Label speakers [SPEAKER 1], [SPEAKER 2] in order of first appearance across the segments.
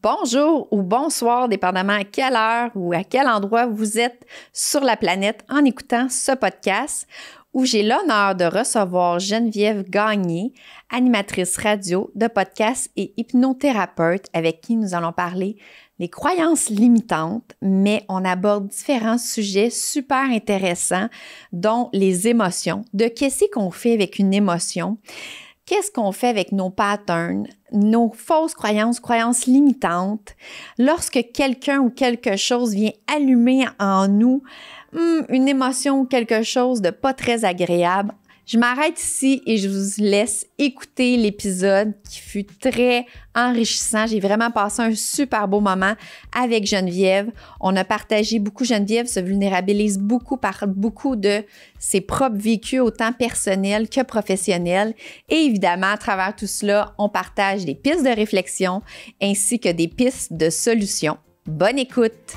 [SPEAKER 1] Bonjour ou bonsoir, dépendamment à quelle heure ou à quel endroit vous êtes sur la planète en écoutant ce podcast où j'ai l'honneur de recevoir Geneviève Gagné, animatrice radio de podcast et hypnothérapeute avec qui nous allons parler des croyances limitantes, mais on aborde différents sujets super intéressants, dont les émotions, de qu'est-ce qu'on fait avec une émotion, qu'est-ce qu'on fait avec nos patterns, nos fausses croyances limitantes, lorsque quelqu'un ou quelque chose vient allumer en nous une émotion ou quelque chose de pas très agréable. Je m'arrête ici et je vous laisse écouter l'épisode qui fut très enrichissant. J'ai vraiment passé un super beau moment avec Geneviève. On a partagé beaucoup. Geneviève se vulnérabilise beaucoup par beaucoup de ses propres vécus, autant personnels que professionnels. Et évidemment, à travers tout cela, on partage des pistes de réflexion ainsi que des pistes de solutions. Bonne écoute!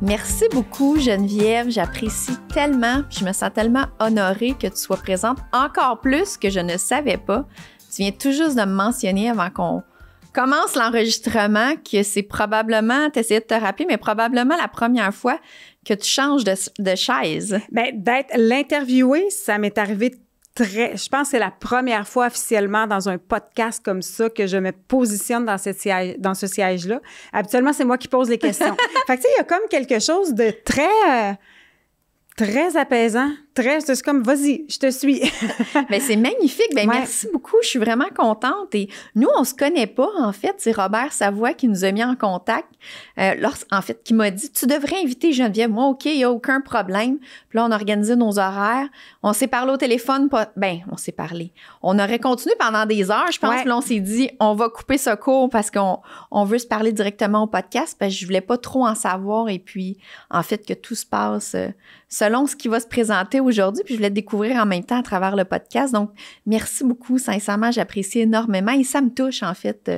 [SPEAKER 1] Merci beaucoup, Geneviève. J'apprécie tellement, je me sens tellement honorée que tu sois présente encore plus que je ne savais pas. Tu viens tout juste de me mentionner avant qu'on commence l'enregistrement que c'est probablement, t'essayais de te rappeler, mais probablement la première fois que tu changes de chaise.
[SPEAKER 2] Bien, d'être l'interviewée, ça m'est arrivé je pense que c'est la première fois officiellement dans un podcast comme ça que je me positionne dans ce siège-là. Habituellement, c'est moi qui pose les questions. Fait que, tu sais, il y a comme quelque chose de très apaisant. C'est comme, vas-y, je te suis.
[SPEAKER 1] Bien, c'est magnifique. Bien, ouais. Merci beaucoup. Je suis vraiment contente. Et nous, on se connaît pas, en fait. C'est Robert Savoie qui nous a mis en contact. En fait, qui m'a dit, tu devrais inviter Geneviève. Moi, OK, il n'y a aucun problème. Puis là, on a organisé nos horaires. On s'est parlé au téléphone. On s'est parlé. On aurait continué pendant des heures, je pense. Ouais. Puis là, on s'est dit, on va couper ce cours parce qu'on veut se parler directement au podcast parce que je voulais pas trop en savoir. Et puis, en fait, que tout se passe selon ce qui va se présenter aujourd'hui, puis je voulais te découvrir en même temps à travers le podcast. Donc, merci beaucoup. Sincèrement, j'apprécie énormément et ça me touche, en fait,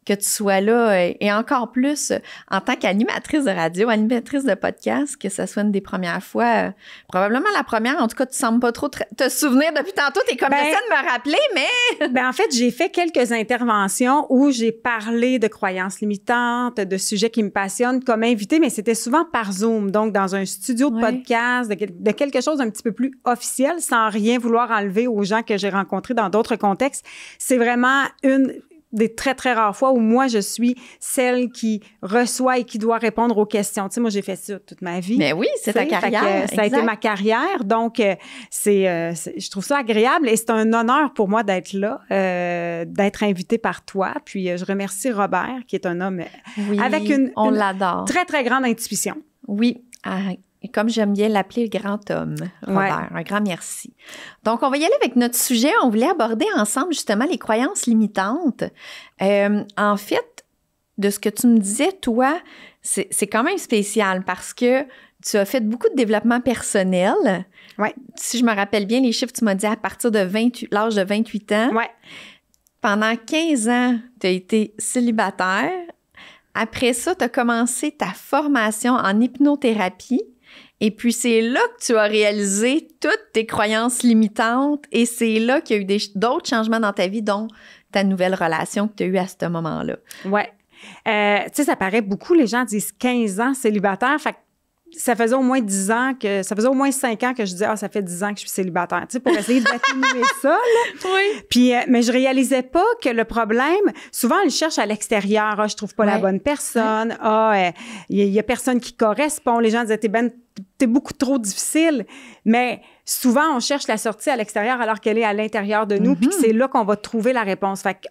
[SPEAKER 1] que tu sois là et encore plus en tant qu'animatrice de radio, animatrice de podcast, que ça soit une des premières fois, probablement la première. En tout cas, tu sembles pas trop te souvenir depuis tantôt. T'es comme j'essaie de me rappeler, mais...
[SPEAKER 2] En fait, j'ai fait quelques interventions où j'ai parlé de croyances limitantes, de sujets qui me passionnent comme invitée, mais c'était souvent par Zoom, donc dans un studio de podcast, de quelque chose d'un petit peu plus officiel, sans rien vouloir enlever aux gens que j'ai rencontrés dans d'autres contextes. C'est vraiment une des très, très rares fois où moi, je suis celle qui reçoit et qui doit répondre aux questions. Tu sais, moi, j'ai fait ça toute ma vie.
[SPEAKER 1] Mais oui, c'est ta carrière.
[SPEAKER 2] Ça a été ma carrière. Donc, je trouve ça agréable et c'est un honneur pour moi d'être là, d'être invitée par toi. Puis, je remercie Robert, qui est un homme avec une
[SPEAKER 1] l'adore.
[SPEAKER 2] Très, très grande intuition.
[SPEAKER 1] Oui, et comme j'aime bien l'appeler, le grand homme, Robert. Ouais. Un grand merci. Donc, on va y aller avec notre sujet. On voulait aborder ensemble, justement, les croyances limitantes. En fait, de ce que tu me disais, toi, c'est quand même spécial parce que tu as fait beaucoup de développement personnel.
[SPEAKER 2] Oui.
[SPEAKER 1] Si je me rappelle bien, les chiffres, tu m'as dit à partir de l'âge de 28 ans.
[SPEAKER 2] Oui.
[SPEAKER 1] Pendant 15 ans, tu as été célibataire. Après ça, tu as commencé ta formation en hypnothérapie. Et puis, c'est là que tu as réalisé toutes tes croyances limitantes et c'est là qu'il y a eu d'autres changements dans ta vie, dont ta nouvelle relation que tu as eue à ce moment-là.
[SPEAKER 2] Oui. Tu sais, ça paraît beaucoup. Les gens disent 15 ans célibataire. Fait que ça faisait au moins 10 ans ça faisait au moins 5 ans que je disais, ça fait 10 ans que je suis célibataire, tu sais, pour essayer d'atténuer ça, là.
[SPEAKER 1] Oui.
[SPEAKER 2] Puis, mais je réalisais pas que le problème, souvent, on le cherche à l'extérieur. Je trouve pas la bonne personne. Il y a personne qui correspond. Les gens disaient, t'es beaucoup trop difficile. Mais souvent, on cherche la sortie à l'extérieur alors qu'elle est à l'intérieur de nous. Puis c'est là qu'on va trouver la réponse. Fait que,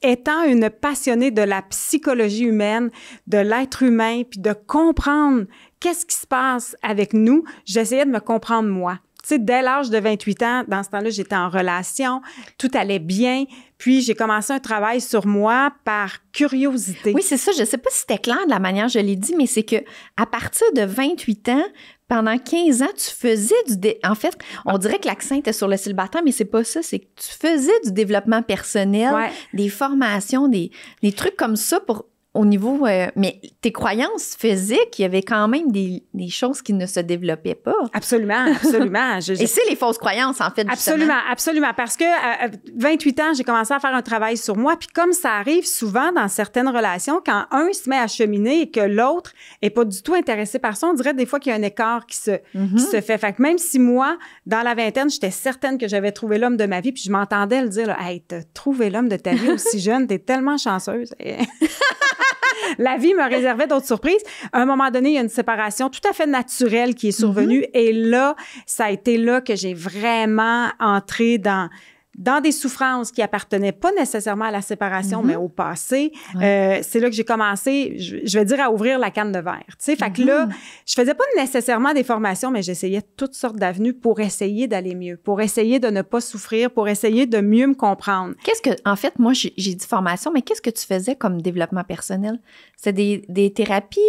[SPEAKER 2] étant une passionnée de la psychologie humaine, de l'être humain, puis de comprendre qu'est-ce qui se passe avec nous, j'essayais de me comprendre moi. Tu sais, dès l'âge de 28 ans, dans ce temps-là, j'étais en relation, tout allait bien, puis j'ai commencé un travail sur moi par curiosité.
[SPEAKER 1] Oui, c'est ça. Je sais pas si c'était clair de la manière que je l'ai dit, mais c'est que à partir de 28 ans, pendant 15 ans, tu faisais En fait, on dirait que l'accent était sur le célibataire, mais c'est pas ça. C'est que tu faisais du développement personnel, des formations, des trucs comme ça pour au niveau... mais tes croyances physiques, il y avait quand même des choses qui ne se développaient pas.
[SPEAKER 2] Absolument, absolument.
[SPEAKER 1] Et c'est les fausses croyances, en fait, justement.
[SPEAKER 2] Absolument, absolument. Parce que à 28 ans, j'ai commencé à faire un travail sur moi. Puis comme ça arrive souvent dans certaines relations, quand un se met à cheminer et que l'autre est pas du tout intéressé par ça, on dirait des fois qu'il y a un écart qui se fait. Fait que même si moi, dans la vingtaine, j'étais certaine que j'avais trouvé l'homme de ma vie, puis je m'entendais le dire, là, « Hey, t'as trouvé l'homme de ta vie aussi jeune, t'es tellement chanceuse. » La vie me réservait d'autres surprises. À un moment donné, il y a une séparation tout à fait naturelle qui est survenue. Et là, ça a été là que j'ai vraiment entré dans des souffrances qui appartenaient pas nécessairement à la séparation, mais au passé. C'est là que j'ai commencé, je vais dire, à ouvrir la canne de verre. Tu sais, fait que là, je faisais pas nécessairement des formations, mais j'essayais toutes sortes d'avenues pour essayer d'aller mieux, pour essayer de ne pas souffrir, pour essayer de mieux me comprendre.
[SPEAKER 1] En fait, moi, j'ai dit formation, mais qu'est-ce que tu faisais comme développement personnel? C'était des thérapies?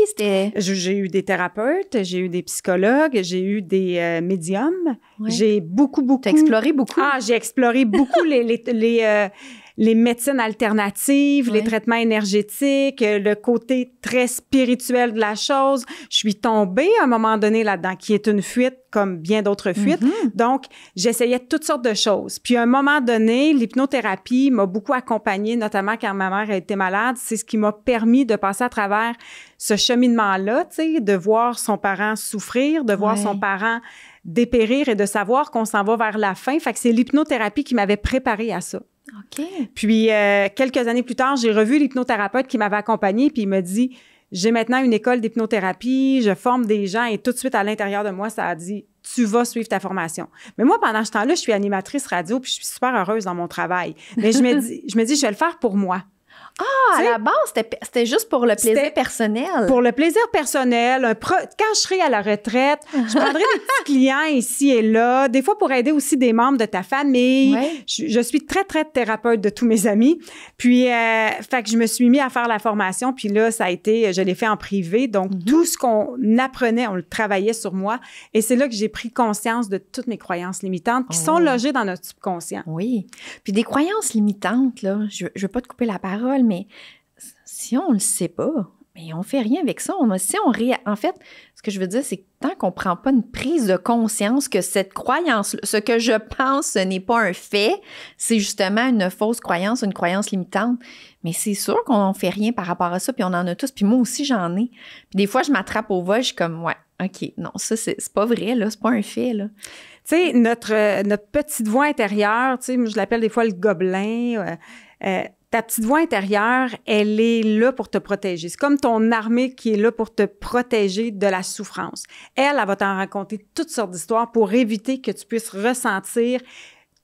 [SPEAKER 2] J'ai eu des thérapeutes, j'ai eu des psychologues, j'ai eu des médiums. J'ai beaucoup...
[SPEAKER 1] T'as exploré beaucoup?
[SPEAKER 2] Ah, j'ai exploré beaucoup les médecines alternatives, les traitements énergétiques, le côté très spirituel de la chose. Je suis tombée à un moment donné là-dedans, qui est une fuite comme bien d'autres fuites. Donc, j'essayais toutes sortes de choses. Puis, à un moment donné, l'hypnothérapie m'a beaucoup accompagnée, notamment quand ma mère a été malade. C'est ce qui m'a permis de passer à travers ce cheminement-là, tu sais, de voir son parent souffrir, de voir son parent dépérir et de savoir qu'on s'en va vers la fin. Fait que c'est l'hypnothérapie qui m'avait préparée à ça.
[SPEAKER 1] OK.
[SPEAKER 2] Puis, quelques années plus tard, j'ai revu l'hypnothérapeute qui m'avait accompagnée, puis il m'a dit, j'ai maintenant une école d'hypnothérapie, je forme des gens, et tout de suite, à l'intérieur de moi, ça a dit, tu vas suivre ta formation. Mais moi, pendant ce temps-là, je suis animatrice radio, puis je suis super heureuse dans mon travail. Mais je me dis, je vais le faire pour moi.
[SPEAKER 1] Ah, à la base, c'était juste pour le plaisir personnel.
[SPEAKER 2] Pour le plaisir personnel. Quand je serai à la retraite, je prendrai des petits clients ici et là, des fois pour aider aussi des membres de ta famille. Je suis très, très thérapeute de tous mes amis. Puis, fait que je me suis mis à faire la formation. Puis là, je l'ai fait en privé. Donc, tout ce qu'on apprenait, on le travaillait sur moi. Et c'est là que j'ai pris conscience de toutes mes croyances limitantes qui sont logées dans notre subconscient.
[SPEAKER 1] Oui. Puis des croyances limitantes, là, je veux pas te couper la parole, mais si on le sait pas, mais on fait rien avec ça. En fait, ce que je veux dire, c'est que tant qu'on prend pas une prise de conscience que cette croyance, ce que je pense, ce n'est pas un fait, c'est justement une fausse croyance, une croyance limitante. Mais c'est sûr qu'on fait rien par rapport à ça, puis on en a tous, puis moi aussi, j'en ai. Puis des fois, je m'attrape au vol, je suis comme, ouais, OK, non, ça, c'est pas vrai, là, c'est pas un fait, là.
[SPEAKER 2] Tu sais, notre petite voix intérieure, tu sais, je l'appelle des fois le gobelin, ta petite voix intérieure, elle est là pour te protéger. C'est comme ton armée qui est là pour te protéger de la souffrance. Elle va t'en raconter toutes sortes d'histoires pour éviter que tu puisses ressentir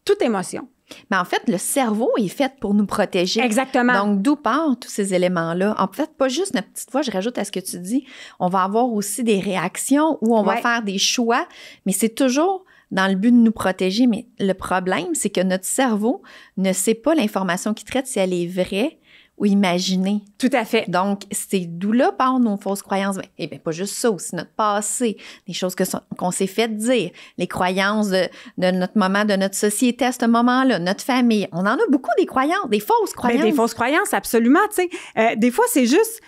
[SPEAKER 2] toute émotion.
[SPEAKER 1] Mais en fait, le cerveau est fait pour nous protéger.
[SPEAKER 2] Exactement.
[SPEAKER 1] Donc, d'où partent tous ces éléments-là? En fait, pas juste notre petite voix, je rajoute à ce que tu dis, on va avoir aussi des réactions où on va faire des choix, mais c'est toujours dans le but de nous protéger. Mais le problème, c'est que notre cerveau ne sait pas l'information qu'il traite si elle est vraie ou imaginée.
[SPEAKER 2] Tout à fait.
[SPEAKER 1] Donc, c'est d'où là partent nos fausses croyances. Eh bien, pas juste ça, aussi notre passé, des choses qu'on s'est fait dire, les croyances de notre moment, de notre société à ce moment-là, notre famille. On en a beaucoup des croyances, des fausses croyances.
[SPEAKER 2] Bien, des fausses croyances, absolument. Tu sais, des fois, c'est juste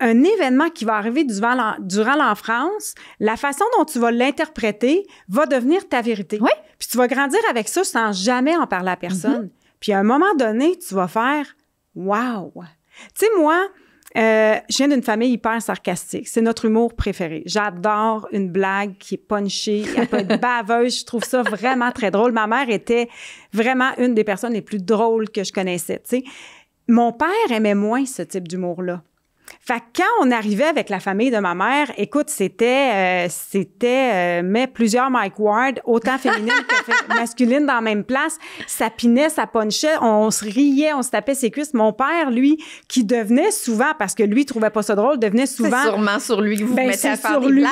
[SPEAKER 2] un événement qui va arriver durant l'enfance, la façon dont tu vas l'interpréter va devenir ta vérité.
[SPEAKER 1] Oui.
[SPEAKER 2] Puis tu vas grandir avec ça sans jamais en parler à personne. Puis à un moment donné, tu vas faire « wow ». Tu sais, moi, je viens d'une famille hyper sarcastique. C'est notre humour préféré. J'adore une blague qui est punchée, elle peut être baveuse. Je trouve ça vraiment très drôle. Ma mère était vraiment une des personnes les plus drôles que je connaissais, tu sais. Mon père aimait moins ce type d'humour-là. Fait que quand on arrivait avec la famille de ma mère, écoute, c'était mais plusieurs Mike Ward, autant féminine que masculine dans la même place. Ça pinait, ça punchait, on se riait, on se tapait ses cuisses. Mon père, lui, qui devenait souvent, parce que lui, il trouvait pas ça drôle, devenait souvent...
[SPEAKER 1] C'est sûrement sur lui que vous vous mettez à faire des blagues.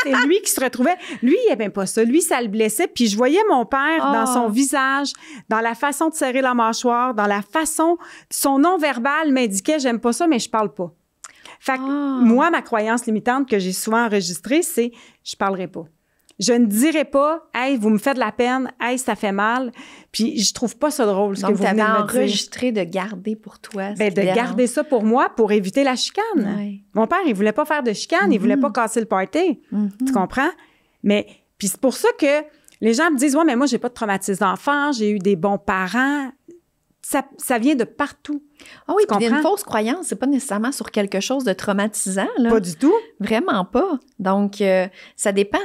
[SPEAKER 2] C'est lui qui se retrouvait... Lui, il aimait pas ça. Lui, ça le blessait. Puis je voyais mon père dans son visage, dans la façon de serrer la mâchoire, dans la façon... Son non-verbal m'indiquait « j'aime pas ça, mais je parle pas ». Fait que moi, ma croyance limitante que j'ai souvent enregistrée, c'est « je parlerai pas ». Je ne dirais pas, hey, vous me faites de la peine, hey, ça fait mal. Puis je trouve pas ça drôle, ce que vous venez de me dire.
[SPEAKER 1] Donc, tu avais enregistré de garder pour toi.
[SPEAKER 2] Ben, de garder ça pour moi, pour éviter la chicane.
[SPEAKER 1] Ouais.
[SPEAKER 2] Mon père, il voulait pas faire de chicane, il voulait pas casser le party. Tu comprends? Mais, puis c'est pour ça que les gens me disent, ouais, mais moi, j'ai pas de traumatisme d'enfant, j'ai eu des bons parents. Ça vient de partout.
[SPEAKER 1] Ah oui, puis une fausse croyance, c'est pas nécessairement sur quelque chose de traumatisant, là.
[SPEAKER 2] Pas du tout.
[SPEAKER 1] Vraiment pas. Donc, ça dépend.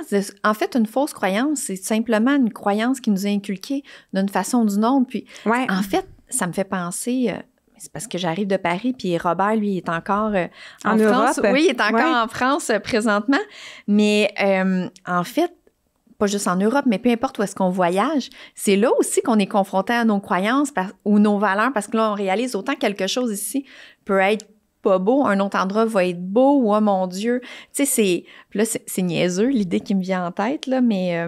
[SPEAKER 1] En fait, une fausse croyance, c'est simplement une croyance qui nous est inculquée d'une façon ou d'une autre. Puis, en fait, ça me fait penser... c'est parce que j'arrive de Paris, puis Robert, lui, il est encore en France.
[SPEAKER 2] Europe.
[SPEAKER 1] Oui, il est encore en France présentement. Mais en fait, pas juste en Europe, mais peu importe où est-ce qu'on voyage, c'est là aussi qu'on est confronté à nos croyances ou nos valeurs, parce que là, on réalise autant quelque chose ici peut être pas beau, un autre endroit va être beau, ou oh mon Dieu, tu sais, c'est niaiseux, l'idée qui me vient en tête, là, mais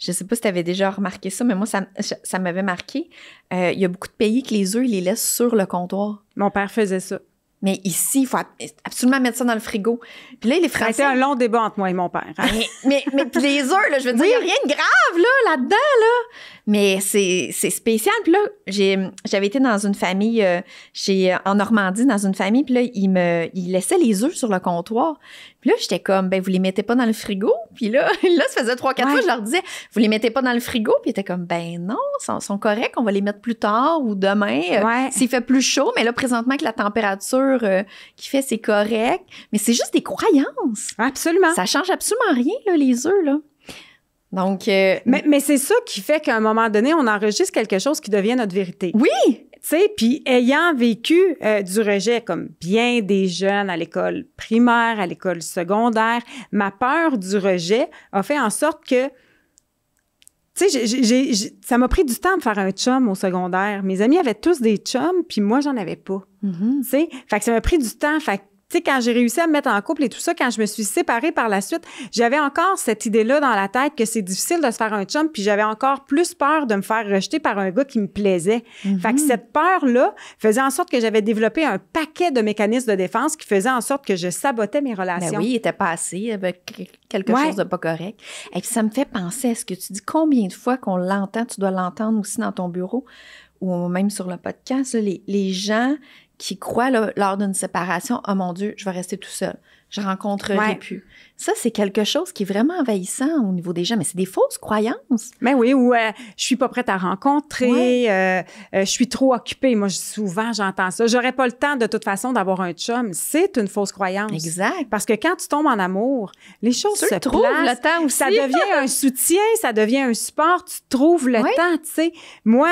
[SPEAKER 1] je sais pas si tu avais déjà remarqué ça, mais moi, ça m'avait marqué. Il y a beaucoup de pays que les œufs, ils les laissent sur le comptoir.
[SPEAKER 2] Mon père faisait ça.
[SPEAKER 1] Mais ici, il faut absolument mettre ça dans le frigo. Puis là, les Français...
[SPEAKER 2] Ça a été un long débat entre moi et mon père. Hein?
[SPEAKER 1] Mais puis les œufs, là, je veux dire, il n'y a rien de grave là-dedans, là. Mais c'est spécial. Puis là, j'avais été dans une famille, en Normandie, dans une famille, puis là, ils laissaient les œufs sur le comptoir. Puis là, j'étais comme, ben vous les mettez pas dans le frigo. Puis là, ça faisait 3-4 fois, je leur disais, vous les mettez pas dans le frigo. Puis ils étaient comme, ben non, ils sont corrects, on va les mettre plus tard ou demain, s'il fait plus chaud. Mais là, présentement, avec la température qui fait, c'est correct. Mais c'est juste des croyances.
[SPEAKER 2] Absolument.
[SPEAKER 1] Ça change absolument rien, là, les œufs, là. Donc...
[SPEAKER 2] Mais c'est ça qui fait qu'à un moment donné, on enregistre quelque chose qui devient notre vérité.
[SPEAKER 1] Oui!
[SPEAKER 2] Tu sais, puis ayant vécu du rejet comme bien des jeunes à l'école primaire, à l'école secondaire, ma peur du rejet a fait en sorte que, tu sais, ça m'a pris du temps de faire un chum au secondaire. Mes amis avaient tous des chums, puis moi, j'en avais pas. Tu sais, fait que ça m'a pris du temps. Fait que, tu sais, quand j'ai réussi à me mettre en couple et tout ça, quand je me suis séparée par la suite, j'avais encore cette idée-là dans la tête que c'est difficile de se faire un chum, puis j'avais encore plus peur de me faire rejeter par un gars qui me plaisait. Fait que cette peur-là faisait en sorte que j'avais développé un paquet de mécanismes de défense qui faisaient en sorte que je sabotais mes relations.
[SPEAKER 1] Ben oui, il était passé avec quelque chose de pas correct. Et puis ça me fait penser à ce que tu dis. Combien de fois qu'on l'entend, tu dois l'entendre aussi dans ton bureau ou même sur le podcast, là, les gens qui croient là, lors d'une séparation, « Oh mon Dieu, je vais rester tout seul. Je rencontrerai plus. » Ça, c'est quelque chose qui est vraiment envahissant au niveau des gens, mais c'est des fausses croyances.
[SPEAKER 2] Ben oui, ou je suis pas prête à rencontrer, je suis trop occupée. Moi, souvent, j'entends ça. J'aurais pas le temps, de toute façon, d'avoir un chum. C'est une fausse croyance.
[SPEAKER 1] Exact.
[SPEAKER 2] Parce que quand tu tombes en amour, les choses se
[SPEAKER 1] trouvent le temps aussi.
[SPEAKER 2] Ça devient un soutien, ça devient un support. Tu trouves le temps, tu sais. Moi,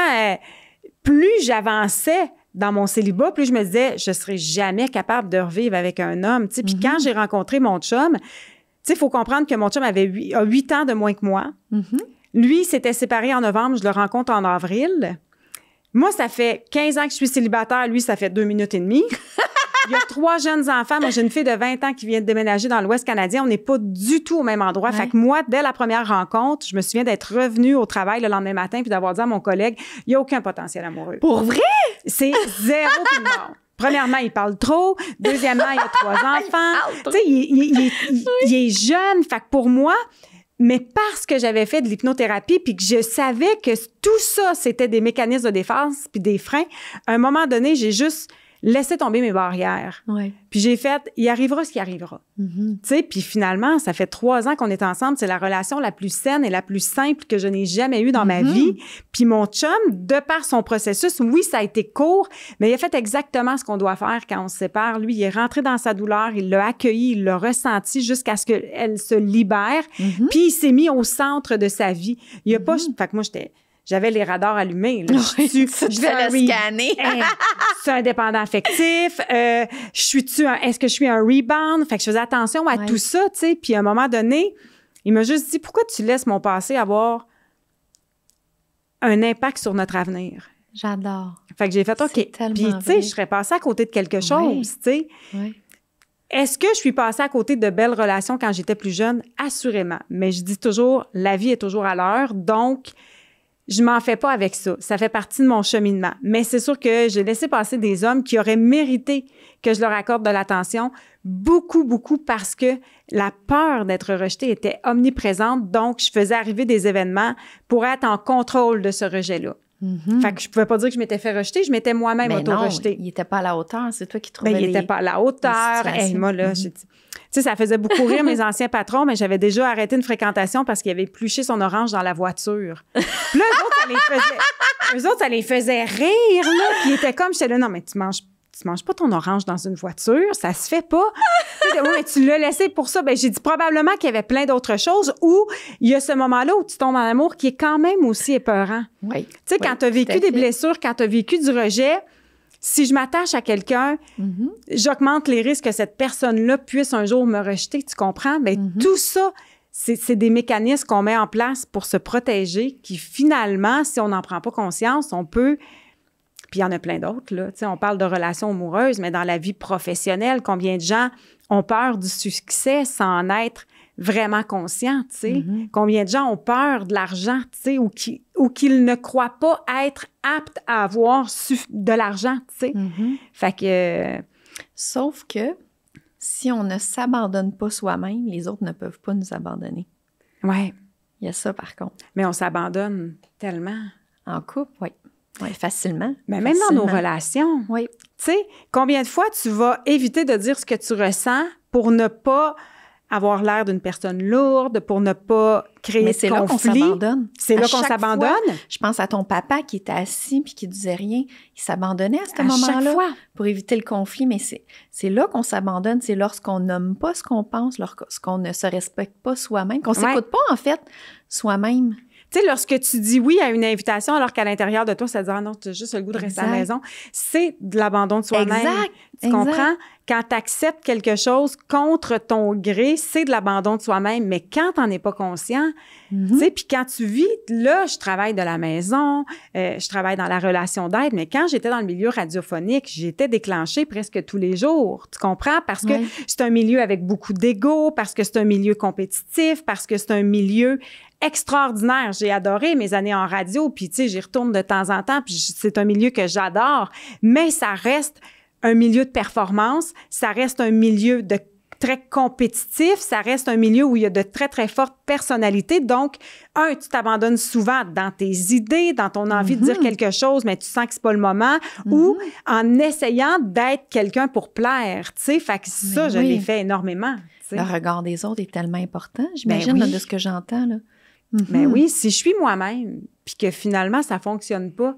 [SPEAKER 2] plus j'avançais dans mon célibat, plus je me disais, je serai jamais capable de revivre avec un homme, tu sais. Puis quand j'ai rencontré mon chum, tu sais, il faut comprendre que mon chum a 8 ans de moins que moi. Lui, s'était séparé en novembre, je le rencontre en avril. Moi, ça fait 15 ans que je suis célibataire. Lui, ça fait 2 minutes et demie. Il y a 3 jeunes enfants. Moi, j'ai une fille de 20 ans qui vient de déménager dans l'Ouest canadien. On n'est pas du tout au même endroit. Fait que moi, dès la première rencontre, je me souviens d'être revenue au travail le lendemain matin puis d'avoir dit à mon collègue, il n'y a aucun potentiel amoureux.
[SPEAKER 1] Pour vrai?
[SPEAKER 2] C'est zéro puis mort. Premièrement, il parle trop. Deuxièmement, il a 3 enfants. Tu sais, il est jeune. Fait que pour moi... Mais parce que j'avais fait de l'hypnothérapie puis que je savais que tout ça, c'était des mécanismes de défense puis des freins, à un moment donné, j'ai juste laissé tomber mes barrières. Puis j'ai fait, il arrivera ce qui arrivera. Tu sais, puis finalement, ça fait 3 ans qu'on est ensemble. C'est la relation la plus saine et la plus simple que je n'ai jamais eue dans ma vie. Puis mon chum, de par son processus, oui, ça a été court, mais il a fait exactement ce qu'on doit faire quand on se sépare. Lui, il est rentré dans sa douleur, il l'a accueilli, il l'a ressenti jusqu'à ce qu'elle se libère. Puis il s'est mis au centre de sa vie. Il a pas... Fait que moi, j'avais les radars allumés. Là.
[SPEAKER 1] Je vais le scanner.
[SPEAKER 2] C'est un dépendant affectif. Est-ce que je suis un rebound? Fait que je faisais attention à tout ça, tu sais. Puis à un moment donné, il m'a juste dit, pourquoi tu laisses mon passé avoir un impact sur notre avenir?
[SPEAKER 1] J'adore.
[SPEAKER 2] Fait que j'ai fait, OK. Puis, tu sais, je serais passée à côté de quelque chose, tu sais. Est-ce que je suis passée à côté de belles relations quand j'étais plus jeune? Assurément. Mais je dis toujours, la vie est toujours à l'heure. Donc, je m'en fais pas avec ça. Ça fait partie de mon cheminement. Mais c'est sûr que j'ai laissé passer des hommes qui auraient mérité que je leur accorde de l'attention beaucoup, beaucoup parce que la peur d'être rejetée était omniprésente. Donc, je faisais arriver des événements pour être en contrôle de ce rejet-là. Fait que je pouvais pas dire que je m'étais fait rejeter, je m'étais moi-même auto-rejetée.
[SPEAKER 1] Il était pas à la hauteur, c'est toi qui trouvais
[SPEAKER 2] il était pas à la hauteur. Hey, moi, là, j'ai dit... Tu sais, ça faisait beaucoup rire mes anciens patrons, mais j'avais déjà arrêté une fréquentation parce qu'il avait épluché son orange dans la voiture. Puis là, eux autres, ça les faisait rire, là. Puis ils étaient comme, j'étais là, non, mais tu manges pas ton orange dans une voiture, ça se fait pas. Oui, mais tu l'as laissé pour ça. Ben, j'ai dit probablement qu'il y avait plein d'autres choses où il y a ce moment-là où tu tombes en amour qui est quand même aussi épeurant.
[SPEAKER 1] Oui.
[SPEAKER 2] Tu sais, quand tu as vécu des blessures, quand tu as vécu du rejet, si je m'attache à quelqu'un, j'augmente les risques que cette personne-là puisse un jour me rejeter, tu comprends? Bien, tout ça, c'est des mécanismes qu'on met en place pour se protéger qui, finalement, si on n'en prend pas conscience, on peut... Puis il y en a plein d'autres, là. Tu sais, on parle de relations amoureuses, mais dans la vie professionnelle, combien de gens ont peur du succès sans en être vraiment conscients, tu sais? Combien de gens ont peur de l'argent, tu sais, ou qu'ils ne croient pas être aptes à avoir de l'argent, tu sais? Fait que...
[SPEAKER 1] Sauf que si on ne s'abandonne pas soi-même, les autres ne peuvent pas nous abandonner.
[SPEAKER 2] Ouais.
[SPEAKER 1] Il y a ça, par contre.
[SPEAKER 2] Mais on s'abandonne tellement.
[SPEAKER 1] En couple, oui. Oui, facilement.
[SPEAKER 2] Mais même dans nos relations.
[SPEAKER 1] Oui.
[SPEAKER 2] Tu sais, combien de fois tu vas éviter de dire ce que tu ressens pour ne pas avoir l'air d'une personne lourde, pour ne pas créer de conflit.
[SPEAKER 1] Mais c'est là qu'on s'abandonne.
[SPEAKER 2] C'est là qu'on s'abandonne.
[SPEAKER 1] Je pense à ton papa qui était assis puis qui disait rien. Il s'abandonnait à ce
[SPEAKER 2] à
[SPEAKER 1] moment-là
[SPEAKER 2] chaque fois.
[SPEAKER 1] Pour éviter le conflit. Mais c'est là qu'on s'abandonne. C'est lorsqu'on nomme pas ce qu'on pense, lorsqu'on ne se respecte pas soi-même, qu'on s'écoute pas, en fait, soi-même.
[SPEAKER 2] Tu sais, lorsque tu dis oui à une invitation alors qu'à l'intérieur de toi, ça te dit « Ah non, tu as juste le goût de rester à la maison », c'est de l'abandon de soi-même.
[SPEAKER 1] Exact.
[SPEAKER 2] Tu comprends? Quand tu acceptes quelque chose contre ton gré, c'est de l'abandon de soi-même. Mais quand tu n'en es pas conscient, tu sais, puis quand tu vis, là, je travaille de la maison, je travaille dans la relation d'aide, mais quand j'étais dans le milieu radiophonique, j'étais déclenchée presque tous les jours. Tu comprends? Parce que c'est un milieu avec beaucoup d'ego, parce que c'est un milieu compétitif, parce que c'est un milieu extraordinaire. J'ai adoré mes années en radio, puis tu sais, j'y retourne de temps en temps, puis c'est un milieu que j'adore, mais ça reste un milieu de performance, ça reste un milieu de très compétitif, ça reste un milieu où il y a de très, très fortes personnalités. Donc, tu t'abandonnes souvent dans tes idées, dans ton envie de dire quelque chose, mais tu sens que c'est pas le moment, ou en essayant d'être quelqu'un pour plaire, tu sais. Fait que ça, je l'ai fait énormément. T'sais.
[SPEAKER 1] Le regard des autres est tellement important, j'imagine, là, de ce que j'entends, là.
[SPEAKER 2] Mais oui, si je suis moi-même, puis que finalement, ça fonctionne pas,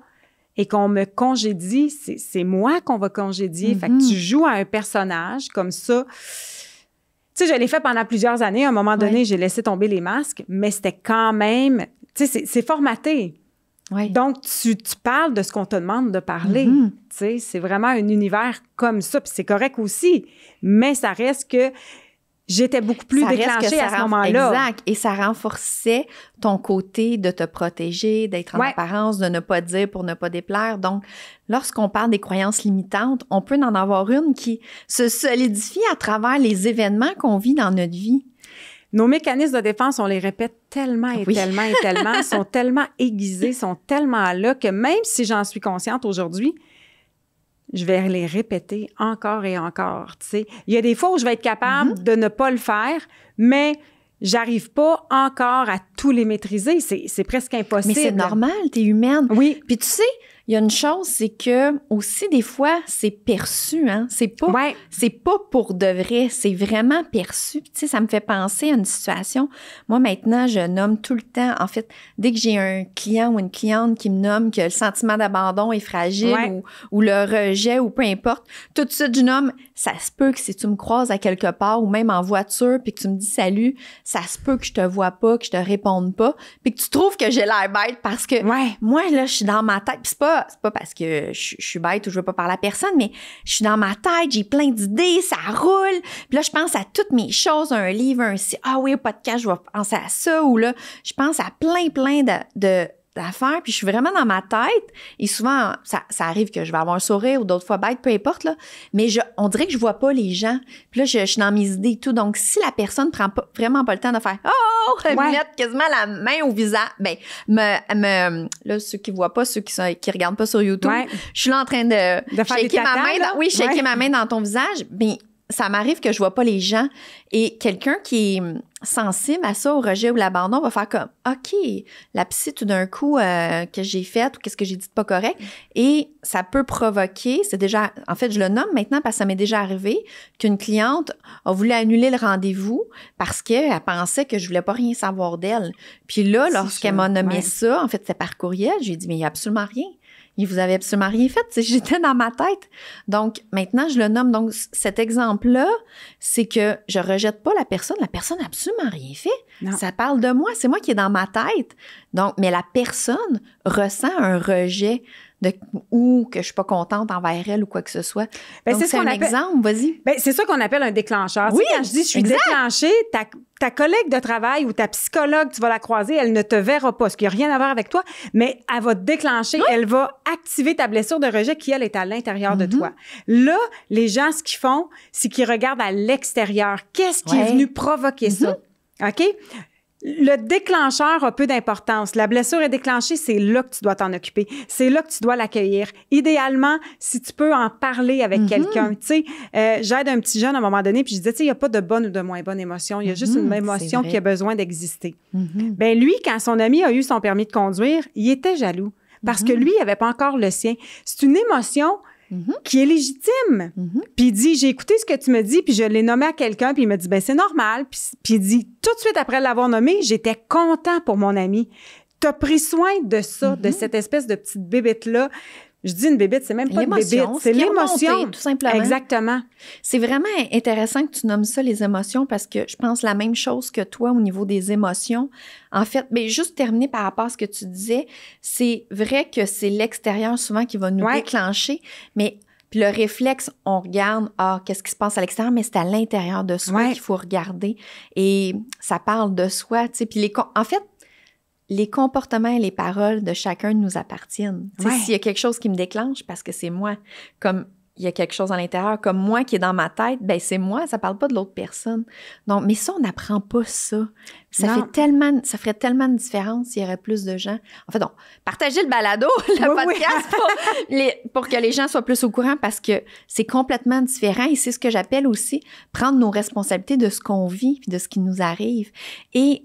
[SPEAKER 2] et qu'on me congédie, c'est moi qu'on va congédier. Fait que tu joues à un personnage comme ça. Tu sais, je l'ai fait pendant plusieurs années. À un moment donné, j'ai laissé tomber les masques, mais c'était quand même... Tu sais, c'est formaté.
[SPEAKER 1] Ouais.
[SPEAKER 2] Donc, tu parles de ce qu'on te demande de parler. Tu sais, c'est vraiment un univers comme ça. Puis c'est correct aussi, mais ça reste que... J'étais beaucoup plus déclenchée à ce moment-là.
[SPEAKER 1] Exact. Et ça renforçait ton côté de te protéger, d'être en apparence, de ne pas dire pour ne pas déplaire. Donc, lorsqu'on parle des croyances limitantes, on peut en avoir une qui se solidifie à travers les événements qu'on vit dans notre vie.
[SPEAKER 2] Nos mécanismes de défense, on les répète tellement et tellement et tellement, sont tellement aiguisés, sont tellement là que même si j'en suis consciente aujourd'hui, je vais les répéter encore et encore, tu sais. Il y a des fois où je vais être capable de ne pas le faire, mais j'arrive pas encore à tous les maîtriser. C'est presque impossible.
[SPEAKER 1] Mais c'est normal, t'es humaine.
[SPEAKER 2] Oui.
[SPEAKER 1] Puis tu sais, il y a une chose, c'est que aussi des fois, c'est perçu, hein. C'est pas pour de vrai, c'est vraiment perçu. Puis tu sais, ça me fait penser à une situation. Moi, maintenant, je nomme tout le temps. En fait, dès que j'ai un client ou une cliente qui me nomme que le sentiment d'abandon est fragile ou le rejet ou peu importe, tout de suite, je nomme, ça se peut que si tu me croises à quelque part ou même en voiture puis que tu me dis salut, ça se peut que je te vois pas, que je te réponde pas, puis que tu trouves que j'ai l'air bête parce que moi, là, je suis dans ma tête. Puis c'est pas parce que je suis bête ou je veux pas parler à personne, mais je suis dans ma tête, j'ai plein d'idées, ça roule. Puis là, je pense à toutes mes choses, un livre, un site. Ah oui, au podcast, je vais penser à ça. Ou là, je pense à plein d'affaires, puis je suis vraiment dans ma tête. Et souvent, ça arrive que je vais avoir un sourire ou d'autres fois bête, peu importe, là. Mais on dirait que je vois pas les gens. Puis là, je suis dans mes idées et tout. Donc, si la personne prend vraiment pas le temps de faire « Oh! » me mettre quasiment la main au visage. Ben, là, ceux qui voient pas, ceux qui regardent pas sur YouTube, je suis là en train de shaker ma main. Shaker ma main dans ton visage. Mais ça m'arrive que je vois pas les gens. Et quelqu'un qui est sensible à ça, au rejet ou l'abandon, va faire comme « OK, la psy, tout d'un coup, que j'ai faite ou qu'est-ce que j'ai dit de pas correct. » Et ça peut provoquer, c'est déjà, en fait, je le nomme maintenant parce que ça m'est déjà arrivé, qu'une cliente a voulu annuler le rendez-vous parce qu'elle pensait que je voulais pas rien savoir d'elle. Puis là, lorsqu'elle m'a nommé ça, en fait, c'était par courriel, j'ai dit « Mais il y a absolument rien. » Et vous avez absolument rien fait. J'étais dans ma tête. Donc, maintenant, je le nomme. Donc, cet exemple-là, c'est que je rejette pas la personne. La personne n'a absolument rien fait. Non. Ça parle de moi. C'est moi qui est dans ma tête. Donc, mais la personne ressent un rejet ou que je suis pas contente envers elle ou quoi que ce soit. Donc, c'est un exemple. Vas-y.
[SPEAKER 2] Ben, c'est ça qu'on appelle un déclencheur. Oui, quand je dis je suis déclenchée, ta collègue de travail ou ta psychologue, tu vas la croiser, elle ne te verra pas, ce qui n'a rien à voir avec toi, mais elle va te déclencher, elle va activer ta blessure de rejet qui, elle, est à l'intérieur de toi. Là, les gens, ce qu'ils font, c'est qu'ils regardent à l'extérieur. Qu'est-ce qui est venu provoquer ça? OK? Le déclencheur a peu d'importance. La blessure est déclenchée, c'est là que tu dois t'en occuper. C'est là que tu dois l'accueillir. Idéalement, si tu peux en parler avec quelqu'un. Tu sais, j'aide un petit jeune à un moment donné, puis je disais, tu sais, il n'y a pas de bonne ou de moins bonne émotion. Il y a juste une émotion qui a besoin d'exister. Ben lui, quand son ami a eu son permis de conduire, il était jaloux parce que lui, il n'avait pas encore le sien. C'est une émotion qui est légitime. Puis il dit, j'ai écouté ce que tu me dis, puis je l'ai nommé à quelqu'un, puis il me dit, ben c'est normal. Puis il dit, tout de suite après l'avoir nommé, j'étais content pour mon ami. T'as pris soin de ça, de cette espèce de petite bébête-là. Je dis une bébête, c'est même pas une bébête, c'est l'émotion.
[SPEAKER 1] Tout simplement.
[SPEAKER 2] Exactement.
[SPEAKER 1] C'est vraiment intéressant que tu nommes ça, les émotions, parce que je pense la même chose que toi au niveau des émotions. En fait, mais juste terminer par rapport à ce que tu disais, c'est vrai que c'est l'extérieur souvent qui va nous déclencher, mais puis le réflexe, on regarde, qu'est-ce qui se passe à l'extérieur, mais c'est à l'intérieur de soi qu'il faut regarder. Et ça parle de soi, tu sais. Puis en fait, les comportements et les paroles de chacun nous appartiennent. S'il y a quelque chose qui me déclenche, parce que c'est moi, comme il y a quelque chose à l'intérieur, comme moi qui est dans ma tête, ben c'est moi, ça parle pas de l'autre personne. Donc, mais ça, on n'apprend pas ça. Ça ferait tellement de différence s'il y aurait plus de gens. En fait, donc, partagez le balado, le podcast, pour que les gens soient plus au courant, parce que c'est complètement différent. Et c'est ce que j'appelle aussi prendre nos responsabilités de ce qu'on vit puis de ce qui nous arrive. Et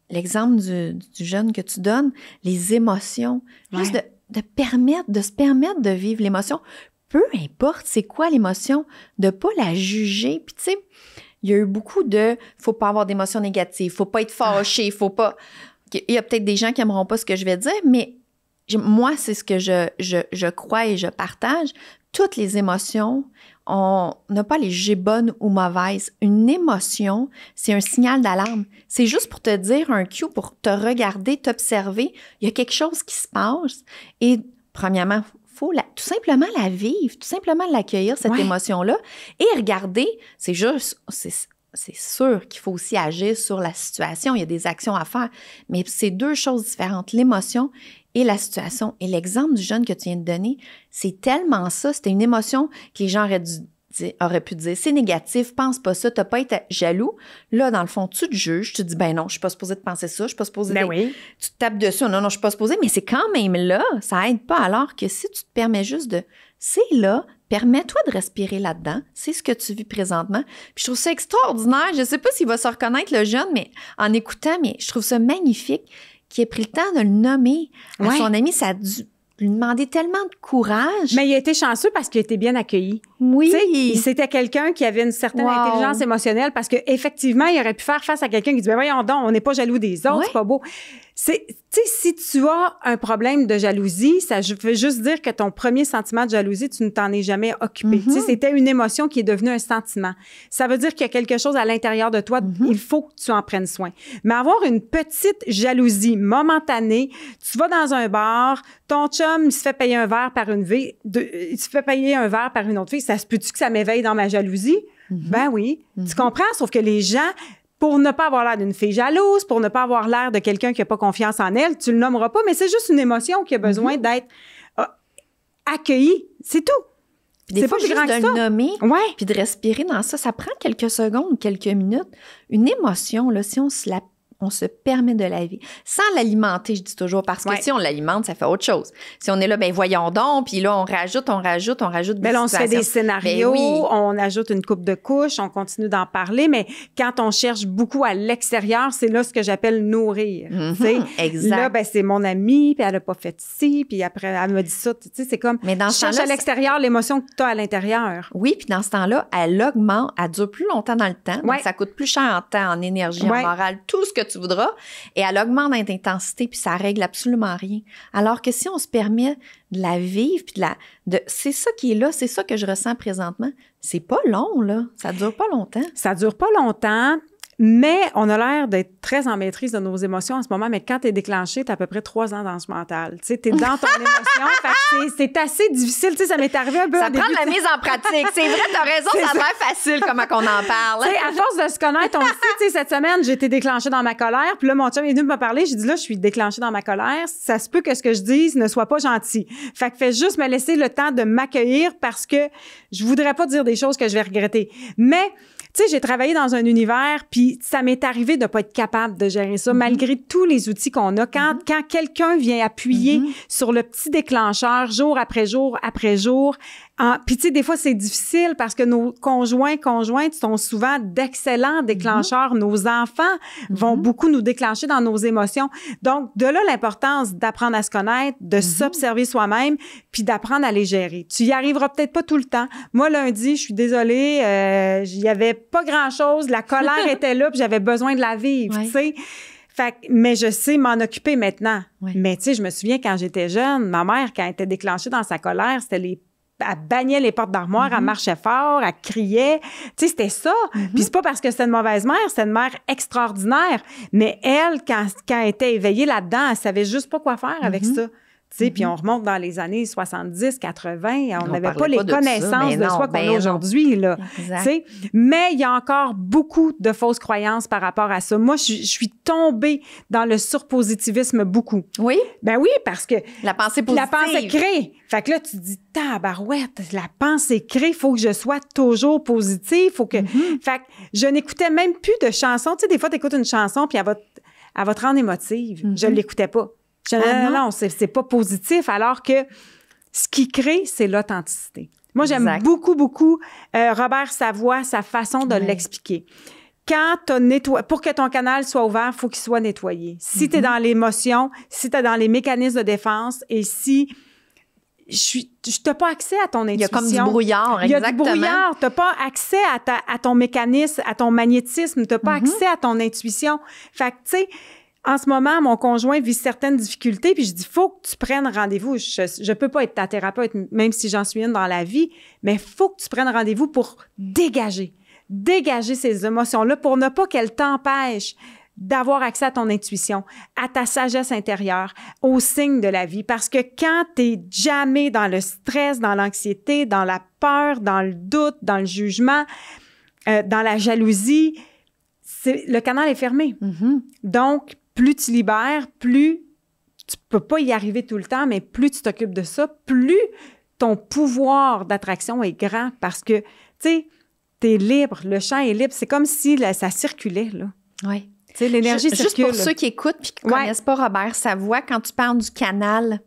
[SPEAKER 1] l'exemple du jeune que tu donnes, les émotions, juste de se permettre de vivre l'émotion, peu importe c'est quoi l'émotion, de pas la juger. Puis tu sais, il y a eu beaucoup faut pas avoir d'émotions négatives, faut pas être fâché, faut pas... Il y a peut-être des gens qui aimeront pas ce que je vais dire, mais moi, c'est ce que je crois et je partage. Toutes les émotions, on n'a pas à les juger bonnes ou mauvaises. Une émotion, c'est un signal d'alarme. C'est juste pour te dire un cue, pour te regarder, t'observer. Il y a quelque chose qui se passe. Et premièrement, faut tout simplement la vivre, tout simplement l'accueillir, cette émotion-là. Et regarder, c'est sûr qu'il faut aussi agir sur la situation. Il y a des actions à faire. Mais c'est deux choses différentes, l'émotion et la situation. Et l'exemple du jeune que tu viens de donner, c'est tellement ça. C'était une émotion que les gens auraient pu dire, c'est négatif, pense pas ça, t'as pas été jaloux. Là, dans le fond, tu te juges, tu te dis, ben non, je suis pas supposée de penser ça, je suis pas supposée tu te tapes dessus, non, je suis pas supposée, mais c'est quand même là, ça aide pas. Alors que si tu te permets juste c'est là, permets-toi de respirer là-dedans, c'est ce que tu vis présentement. Puis je trouve ça extraordinaire, je sais pas s'il va se reconnaître, le jeune, mais en écoutant, mais je trouve ça magnifique qu'il ait pris le temps de le nommer à son ami. Ça a dû lui demander tellement de courage.
[SPEAKER 2] Mais il a été chanceux parce qu'il a été bien accueilli.
[SPEAKER 1] Oui.
[SPEAKER 2] C'était quelqu'un qui avait une certaine intelligence émotionnelle, parce qu'effectivement, il aurait pu faire face à quelqu'un qui dit, ben voyons donc, on n'est pas jaloux des autres, c'est pas beau. Tu sais, si tu as un problème de jalousie, ça veut juste dire que ton premier sentiment de jalousie, tu ne t'en es jamais occupé. Tu sais, c'était une émotion qui est devenue un sentiment. Ça veut dire qu'il y a quelque chose à l'intérieur de toi, il faut que tu en prennes soin. Mais avoir une petite jalousie momentanée, tu vas dans un bar, ton chum, il se fait payer un verre par une autre fille, ça se peut-tu que ça m'éveille dans ma jalousie? Ben oui. Tu comprends? Sauf que les gens pour ne pas avoir l'air d'une fille jalouse, pour ne pas avoir l'air de quelqu'un qui n'a pas confiance en elle, tu le nommeras pas, mais c'est juste une émotion qui a besoin d'être accueillie. C'est tout.
[SPEAKER 1] Puis des fois,
[SPEAKER 2] pas plus
[SPEAKER 1] juste
[SPEAKER 2] grand que
[SPEAKER 1] de
[SPEAKER 2] ça.
[SPEAKER 1] le nommer,
[SPEAKER 2] Ouais.
[SPEAKER 1] puis de respirer dans ça, ça prend quelques secondes, quelques minutes. Une émotion, là, si on se permet de la vivre, sans l'alimenter, je dis toujours, parce que si on l'alimente, ça fait autre chose. Si on est là, ben voyons donc, puis là, on rajoute des
[SPEAKER 2] Ben là, on se fait des scénarios,
[SPEAKER 1] Ben oui.
[SPEAKER 2] on ajoute une coupe de couches, on continue d'en parler, mais quand on cherche beaucoup à l'extérieur, c'est là ce que j'appelle nourrir. Tu sais.
[SPEAKER 1] Exact.
[SPEAKER 2] Là, ben c'est mon amie, puis elle a pas fait ci, puis après, elle m'a dit ça. Tu sais, c'est comme,
[SPEAKER 1] Mais dans
[SPEAKER 2] je
[SPEAKER 1] ce
[SPEAKER 2] cherche
[SPEAKER 1] temps-là,
[SPEAKER 2] à l'extérieur l'émotion que tu as à l'intérieur.
[SPEAKER 1] Oui, puis dans ce temps-là, elle augmente, elle dure plus longtemps dans le temps. Donc, ça coûte plus cher en temps, en énergie, en morale, tout ce que tu voudras. Et elle augmente en intensité, puis ça règle absolument rien. Alors que si on se permet de la vivre, puis c'est ça qui est là, c'est ça que je ressens présentement. C'est pas long, là. Ça dure pas longtemps.
[SPEAKER 2] Ça dure pas longtemps. Mais on a l'air d'être très en maîtrise de nos émotions en ce moment, mais quand t'es déclenché, t'as à peu près 3 ans dans ce mental. Tu sais, t'es dans ton émotion, fait que c'est assez difficile. Tu sais, ça m'est arrivé un peu
[SPEAKER 1] Ça prend de la mise en pratique. C'est vrai, t'as raison, ça a l'air facile comment qu'on en parle.
[SPEAKER 2] Tu sais, à force de se connaître, on le sait, tu sais, cette semaine, j'ai été déclenchée dans ma colère, puis là, mon chum est venu me parler, j'ai dit là, je suis déclenchée dans ma colère, ça se peut que ce que je dise ne soit pas gentil. Fait que fais juste me laisser le temps de m'accueillir parce que je voudrais pas dire des choses que je vais regretter. Mais tu sais, j'ai travaillé dans un univers, puis ça m'est arrivé de pas être capable de gérer ça, malgré tous les outils qu'on a. Quand quelqu'un vient appuyer sur le petit déclencheur jour après jour après jour, puis tu sais, des fois, c'est difficile parce que nos conjointes sont souvent d'excellents déclencheurs. Nos enfants vont beaucoup nous déclencher dans nos émotions. Donc, de là, l'importance d'apprendre à se connaître, de s'observer soi-même, puis d'apprendre à les gérer. Tu y arriveras peut-être pas tout le temps. Moi, lundi, je suis désolée, il y avait pas grand-chose. La colère était là, puis j'avais besoin de la vivre, tu sais. Mais je sais m'en occuper maintenant. Mais tu sais, je me souviens quand j'étais jeune, ma mère, quand elle était déclenchée dans sa colère, c'était elle bagnait les portes d'armoire, elle marchait fort, elle criait. Tu sais, c'était ça. Puis c'est pas parce que c'était une mauvaise mère, c'était une mère extraordinaire. Mais elle, quand elle était éveillée là-dedans, elle savait juste pas quoi faire avec ça. Tu sais, puis on remonte dans les années 70, 80, on n'avait pas les connaissances de soi qu'on a aujourd'hui, là. Tu sais, mais il y a encore beaucoup de fausses croyances par rapport à ça. Moi, je suis tombée dans le surpositivisme beaucoup.
[SPEAKER 1] Oui?
[SPEAKER 2] Ben oui, parce que
[SPEAKER 1] la pensée positive.
[SPEAKER 2] La pensée crée. Fait que là, tu te dis, tabarouette, la pensée crée, faut que je sois toujours positive, faut que... Fait que je n'écoutais même plus de chansons. Tu sais, des fois, tu écoutes une chanson, puis elle va te rendre émotive. Je l'écoutais pas. Non, c'est pas positif, alors que ce qui crée, c'est l'authenticité. Moi, j'aime beaucoup, beaucoup Robert Savoie, sa façon de l'expliquer. Pour que ton canal soit ouvert, il faut qu'il soit nettoyé. Si tu es dans l'émotion, si tu es dans les mécanismes de défense et si je n'ai pas accès à ton intuition.
[SPEAKER 1] Il y a comme du brouillard, exactement.
[SPEAKER 2] Il y a du brouillard. Tu n'as pas accès à ton mécanisme, à ton magnétisme. Tu n'as pas accès à ton intuition. Fait que, tu sais, en ce moment, mon conjoint vit certaines difficultés, puis je dis, faut que tu prennes rendez-vous. Je peux pas être ta thérapeute, même si j'en suis une dans la vie, mais faut que tu prennes rendez-vous pour dégager ces émotions-là, pour ne pas qu'elles t'empêchent d'avoir accès à ton intuition, à ta sagesse intérieure, aux signes de la vie. Parce que quand t'es jamais dans le stress, dans l'anxiété, dans la peur, dans le doute, dans le jugement, dans la jalousie, le canal est fermé. Donc, plus tu libères, plus tu peux pas y arriver tout le temps, mais plus tu t'occupes de ça, plus ton pouvoir d'attraction est grand parce que, tu sais, t'es libre, le champ est libre. C'est comme si ça circulait, là.
[SPEAKER 1] Oui.
[SPEAKER 2] Tu sais, l'énergie circule.
[SPEAKER 1] Juste pour ceux qui écoutent et qui ne connaissent pas Robert Savoie, quand tu parles du canal,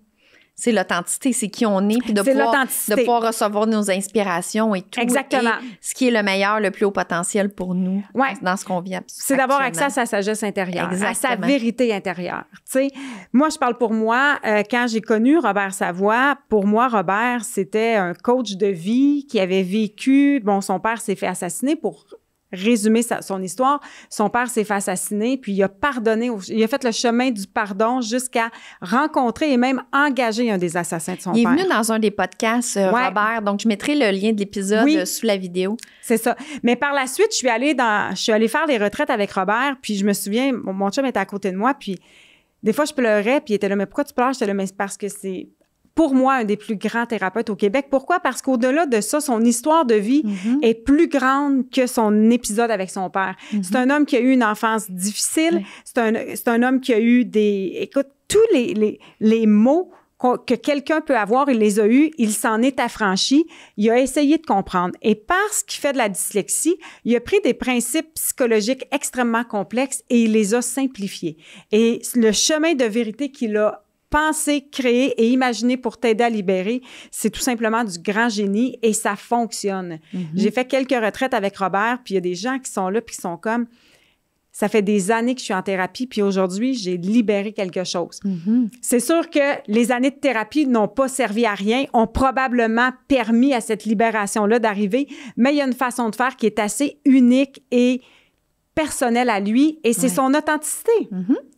[SPEAKER 1] c'est l'authenticité, c'est qui on est, puis de pouvoir recevoir nos inspirations et tout.
[SPEAKER 2] Exactement.
[SPEAKER 1] Et ce qui est le meilleur, le plus haut potentiel pour nous dans ce qu'on vit.
[SPEAKER 2] C'est d'avoir accès à sa sagesse intérieure, à sa vérité intérieure. Tu sais, moi, je parle pour moi. Quand j'ai connu Robert Savoie, pour moi, Robert, c'était un coach de vie qui avait vécu... Bon, son père s'est fait assassiner pour... résumer son histoire, son père s'est fait assassiner, puis il a pardonné, il a fait le chemin du pardon jusqu'à rencontrer et même engager un des assassins de son père.
[SPEAKER 1] Il est venu dans un des podcasts, Robert, donc je mettrai le lien de l'épisode sous la vidéo.
[SPEAKER 2] C'est ça. Mais par la suite, je suis allée faire les retraites avec Robert, puis je me souviens, mon chum était à côté de moi, puis des fois, je pleurais, puis il était là, mais pourquoi tu pleures? J'étais là, mais c'est parce que c'est pour moi, un des plus grands thérapeutes au Québec. Pourquoi? Parce qu'au-delà de ça, son histoire de vie est plus grande que son épisode avec son père. C'est un homme qui a eu une enfance difficile. C'est un homme qui a eu écoute, tous les mots que quelqu'un peut avoir, il les a eus, il s'en est affranchi, il a essayé de comprendre. Et parce qu'il fait de la dyslexie, il a pris des principes psychologiques extrêmement complexes et il les a simplifiés. Et le chemin de vérité qu'il a pensé, créé et imaginé pour t'aider à libérer, c'est tout simplement du grand génie et ça fonctionne. J'ai fait quelques retraites avec Robert, puis il y a des gens qui sont là puis qui sont comme... Ça fait des années que je suis en thérapie, puis aujourd'hui, j'ai libéré quelque chose. C'est sûr que les années de thérapie n'ont pas servi à rien, ont probablement permis à cette libération-là d'arriver, mais il y a une façon de faire qui est assez unique et personnelle à lui, et c'est son authenticité.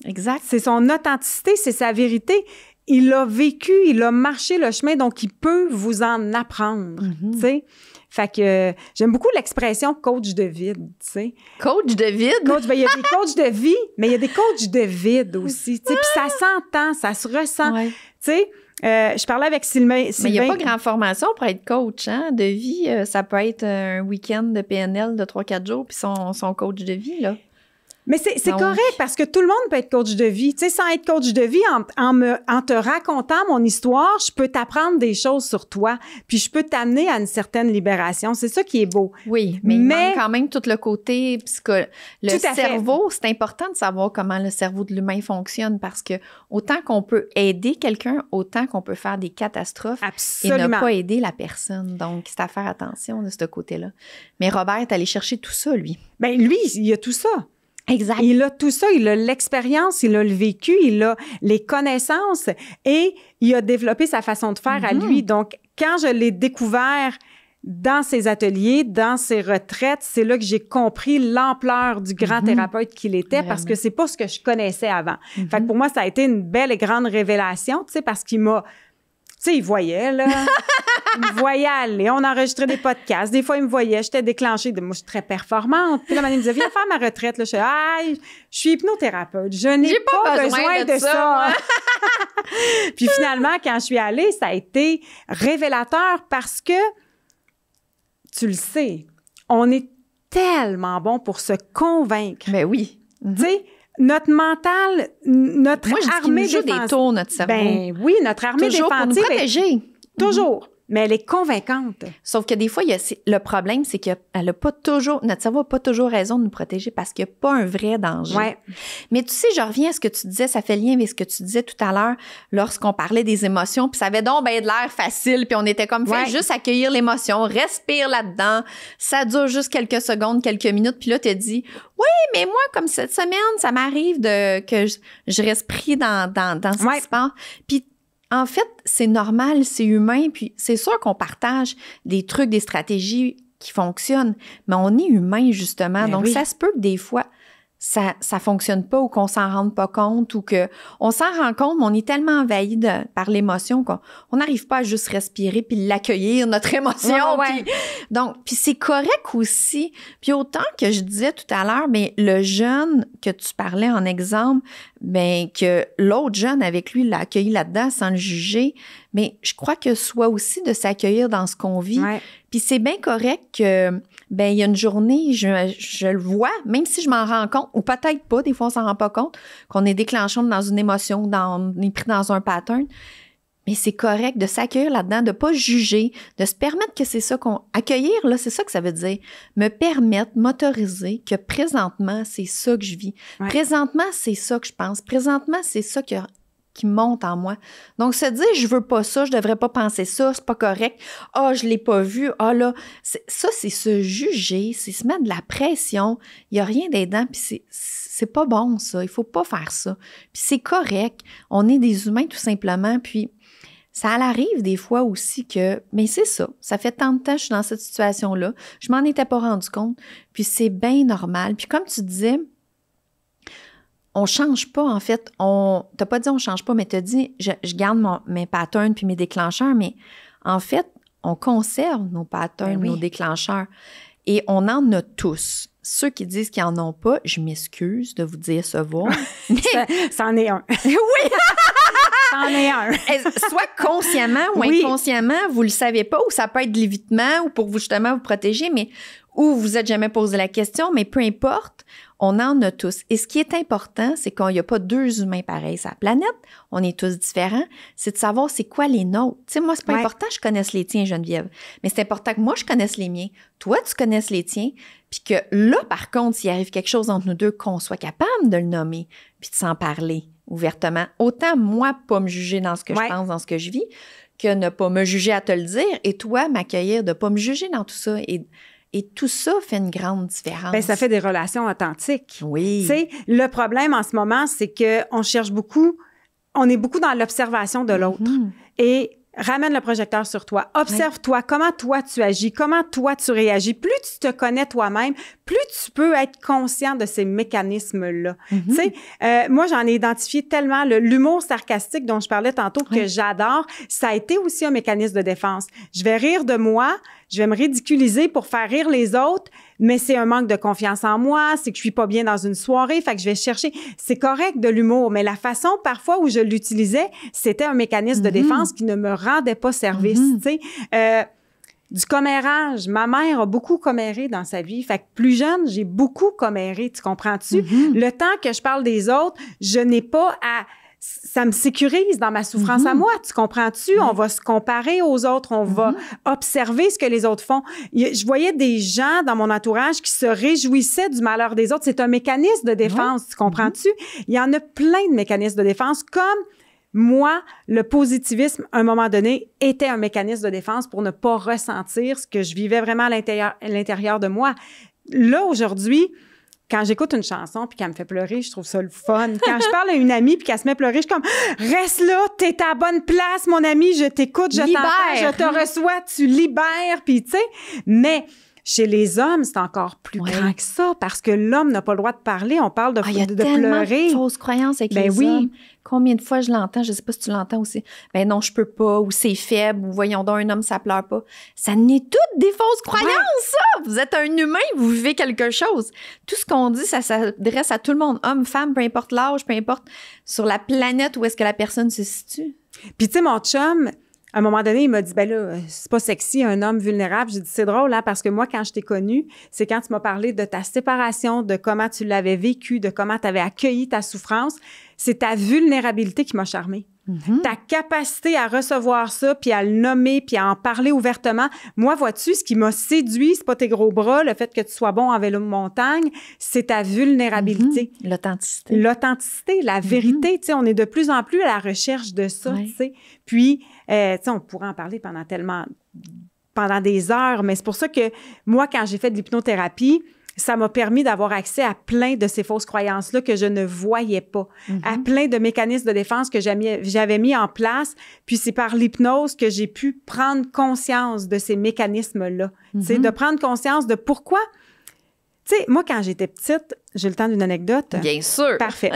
[SPEAKER 1] Exact.
[SPEAKER 2] C'est son authenticité, c'est sa vérité. Il a vécu, il a marché le chemin, donc il peut vous en apprendre, tu sais. Fait que j'aime beaucoup l'expression coach de vide, tu sais.
[SPEAKER 1] Coach de vide?
[SPEAKER 2] Coach, ben, il y a des coachs de vie, mais il y a des coachs de vide aussi, tu sais. Puis ça s'entend, ça se ressent. Tu sais, je parlais avec Sylvain.
[SPEAKER 1] Mais il n'y a pas grande formation pour être coach, hein, de vie. Ça peut être un week-end de PNL de 3-4 jours puis son coach de vie, là.
[SPEAKER 2] Mais c'est correct parce que tout le monde peut être coach de vie. Tu sais, sans être coach de vie, en te racontant mon histoire, je peux t'apprendre des choses sur toi, puis je peux t'amener à une certaine libération. C'est ça qui est beau.
[SPEAKER 1] Oui, mais il manque quand même tout le côté le cerveau. C'est important de savoir comment le cerveau de l'humain fonctionne parce que autant qu'on peut aider quelqu'un, autant qu'on peut faire des catastrophes et ne pas aider la personne. Donc, c'est à faire attention de ce côté-là. Mais Robert est allé chercher tout ça, lui.
[SPEAKER 2] Bien, lui, il a tout ça.
[SPEAKER 1] Exact.
[SPEAKER 2] Il a tout ça, il a l'expérience, il a le vécu, il a les connaissances et il a développé sa façon de faire à lui. Donc, quand je l'ai découvert dans ses ateliers, dans ses retraites, c'est là que j'ai compris l'ampleur du grand thérapeute qu'il était parce que c'est pas ce que je connaissais avant. Fait que pour moi, ça a été une belle et grande révélation, tu sais, parce qu'il m'a... Tu sais, il voyait, là. Il me voyait aller. On enregistrait des podcasts. Des fois, il me voyait. J'étais déclenchée. Moi, je suis très performante. Puis là, il me disait, viens faire ma retraite. Là, je suis hypnothérapeute. Je n'ai pas besoin de ça. Puis finalement, quand je suis allée, ça a été révélateur parce que, tu le sais, on est tellement bon pour se convaincre.
[SPEAKER 1] Ben oui.
[SPEAKER 2] Tu sais, notre mental, notre armée défensive.
[SPEAKER 1] Des tours, notre cerveau.
[SPEAKER 2] Ben oui, notre armée
[SPEAKER 1] toujours
[SPEAKER 2] défensive.
[SPEAKER 1] Pour nous protéger.
[SPEAKER 2] Toujours. Mais elle est convaincante.
[SPEAKER 1] Sauf que des fois, le problème, c'est qu'elle a pas toujours, notre cerveau n'a pas toujours raison de nous protéger parce qu'il n'y a pas un vrai danger.
[SPEAKER 2] Ouais.
[SPEAKER 1] Mais tu sais, je reviens à ce que tu disais, ça fait lien avec ce que tu disais tout à l'heure lorsqu'on parlait des émotions, puis ça avait donc ben de l'air facile, puis on était comme fait juste accueillir l'émotion, respire là-dedans, ça dure juste quelques secondes, quelques minutes, puis là, tu te dis, oui, mais moi, comme cette semaine, ça m'arrive que je reste pris dans ce qui se passe. Puis en fait, c'est normal, c'est humain, puis c'est sûr qu'on partage des trucs, des stratégies qui fonctionnent, mais on est humain, justement. Donc, ça se peut que des fois, ça fonctionne pas ou qu'on s'en rende pas compte ou qu'on s'en rend compte, mais on est tellement envahi par l'émotion qu'on n'arrive pas à juste respirer puis l'accueillir, notre émotion. Puis c'est correct aussi. Puis autant que je disais tout à l'heure, mais le jeune que tu parlais en exemple, ben que l'autre jeune avec lui l'a accueilli là-dedans sans le juger, mais je crois que soit aussi de s'accueillir dans ce qu'on vit. Puis c'est bien correct que, ben il y a une journée, je le vois, même si je m'en rends compte, ou peut-être pas, des fois on s'en rend pas compte, qu'on est déclenchant dans une émotion, on est pris dans un pattern. Mais c'est correct de s'accueillir là-dedans, de pas juger, de se permettre que c'est ça accueillir, là, c'est ça que ça veut dire. Me permettre, m'autoriser que présentement, c'est ça que je vis. Présentement, c'est ça que je pense. Présentement, c'est ça qui monte en moi. Donc, se dire, je veux pas ça, je devrais pas penser ça, c'est pas correct. Je l'ai pas vu. Là, ça, c'est se juger, c'est se mettre de la pression. Il y a rien d'aidant, puis c'est pas bon, ça. Il faut pas faire ça. Puis c'est correct. On est des humains, tout simplement, puis ça arrive des fois aussi mais c'est ça. Ça fait tant de temps que je suis dans cette situation-là. Je m'en étais pas rendu compte. Puis c'est bien normal. Puis comme tu disais, on change pas, en fait. T'as pas dit on change pas, mais t'as dit je garde mes patterns puis mes déclencheurs, mais en fait, on conserve nos patterns, nos déclencheurs. Et on en a tous. Ceux qui disent qu'ils en ont pas, je m'excuse de vous dire ce voir.
[SPEAKER 2] C'en est un.
[SPEAKER 1] Oui!
[SPEAKER 2] C'en est un.
[SPEAKER 1] Soit consciemment ou inconsciemment, vous le savez pas, ou ça peut être de l'évitement ou pour vous justement vous protéger, mais ou vous êtes jamais posé la question, mais peu importe, on en a tous. Et ce qui est important, c'est qu'il n'y a pas deux humains pareils sur la planète. On est tous différents. C'est de savoir c'est quoi les nôtres. Tu sais, moi, c'est pas important que je connaisse les tiens, Geneviève, mais c'est important que moi, je connaisse les miens. Toi, tu connaisses les tiens. Puis que là, par contre, s'il arrive quelque chose entre nous deux, qu'on soit capable de le nommer puis de s'en parler ouvertement. Autant moi, pas me juger dans ce que je pense, dans ce que je vis, que ne pas me juger à te le dire, et toi, m'accueillir de pas me juger dans tout ça. Et tout ça fait une grande différence.
[SPEAKER 2] Bien, ça fait des relations authentiques.
[SPEAKER 1] Oui.
[SPEAKER 2] Tu sais, le problème en ce moment, c'est qu'on cherche beaucoup, on est beaucoup dans l'observation de l'autre. Et ramène le projecteur sur toi. Observe-toi, comment toi tu agis, comment toi tu réagis. Plus tu te connais toi-même, plus tu peux être conscient de ces mécanismes-là. Tu sais, moi, j'en ai identifié tellement. L'humour sarcastique dont je parlais tantôt, que j'adore, ça a été aussi un mécanisme de défense. Je vais rire de moi, je vais me ridiculiser pour faire rire les autres, mais c'est un manque de confiance en moi, c'est que je suis pas bien dans une soirée, fait que je vais chercher. C'est correct de l'humour, mais la façon parfois où je l'utilisais, c'était un mécanisme de défense qui ne me rendait pas service, tu sais. Du commérage. Ma mère a beaucoup comméré dans sa vie. Fait que plus jeune, j'ai beaucoup comméré, tu comprends-tu? Le temps que je parle des autres, je n'ai pas à... Ça me sécurise dans ma souffrance à moi, tu comprends-tu? On va se comparer aux autres, on va observer ce que les autres font. Je voyais des gens dans mon entourage qui se réjouissaient du malheur des autres. C'est un mécanisme de défense, tu comprends-tu? Il y en a plein de mécanismes de défense, comme moi, le positivisme, à un moment donné, était un mécanisme de défense pour ne pas ressentir ce que je vivais vraiment à l'intérieur de moi. Là, aujourd'hui, quand j'écoute une chanson puis qu'elle me fait pleurer, je trouve ça le fun. Quand je parle à une amie puis qu'elle se met à pleurer, je suis comme « Reste là, t'es à la bonne place, mon ami, je t'écoute, je t'entends, je te reçois, tu libères. » Puis tu sais, mais chez les hommes, c'est encore plus grand que ça parce que l'homme n'a pas le droit de parler. On parle de pleurer.
[SPEAKER 1] Il y a tellement de fausses croyances avec les hommes. Combien de fois je l'entends? Je sais pas si tu l'entends aussi. Ben non, je peux pas, ou c'est faible, ou voyons donc, un homme, ça pleure pas. Ça n'est toutes des fausses croyances, ça! Vous êtes un humain, vous vivez quelque chose. Tout ce qu'on dit, ça s'adresse à tout le monde. Homme, femme, peu importe l'âge, peu importe sur la planète où est-ce que la personne se situe.
[SPEAKER 2] Puis tu sais, mon chum... À un moment donné, il m'a dit, ben là, c'est pas sexy, un homme vulnérable. J'ai dit, c'est drôle, hein, parce que moi, quand je t'ai connue, c'est quand tu m'as parlé de ta séparation, de comment tu l'avais vécu, de comment tu avais accueilli ta souffrance. C'est ta vulnérabilité qui m'a charmée. Ta capacité à recevoir ça, puis à le nommer, puis à en parler ouvertement. Moi, vois-tu, ce qui m'a séduit, c'est pas tes gros bras, le fait que tu sois bon en vélo de montagne, c'est ta vulnérabilité.
[SPEAKER 1] L'authenticité.
[SPEAKER 2] L'authenticité, la vérité. Tu sais, on est de plus en plus à la recherche de ça, tu sais. Puis, tu sais, on pourrait en parler pendant des heures, mais c'est pour ça que moi, quand j'ai fait de l'hypnothérapie, ça m'a permis d'avoir accès à plein de ces fausses croyances-là que je ne voyais pas, à plein de mécanismes de défense que j'avais mis en place. Puis c'est par l'hypnose que j'ai pu prendre conscience de ces mécanismes-là. Tu sais, de prendre conscience de pourquoi... Tu sais, moi, quand j'étais petite, j'ai le temps d'une anecdote.
[SPEAKER 1] Bien sûr.
[SPEAKER 2] Parfait.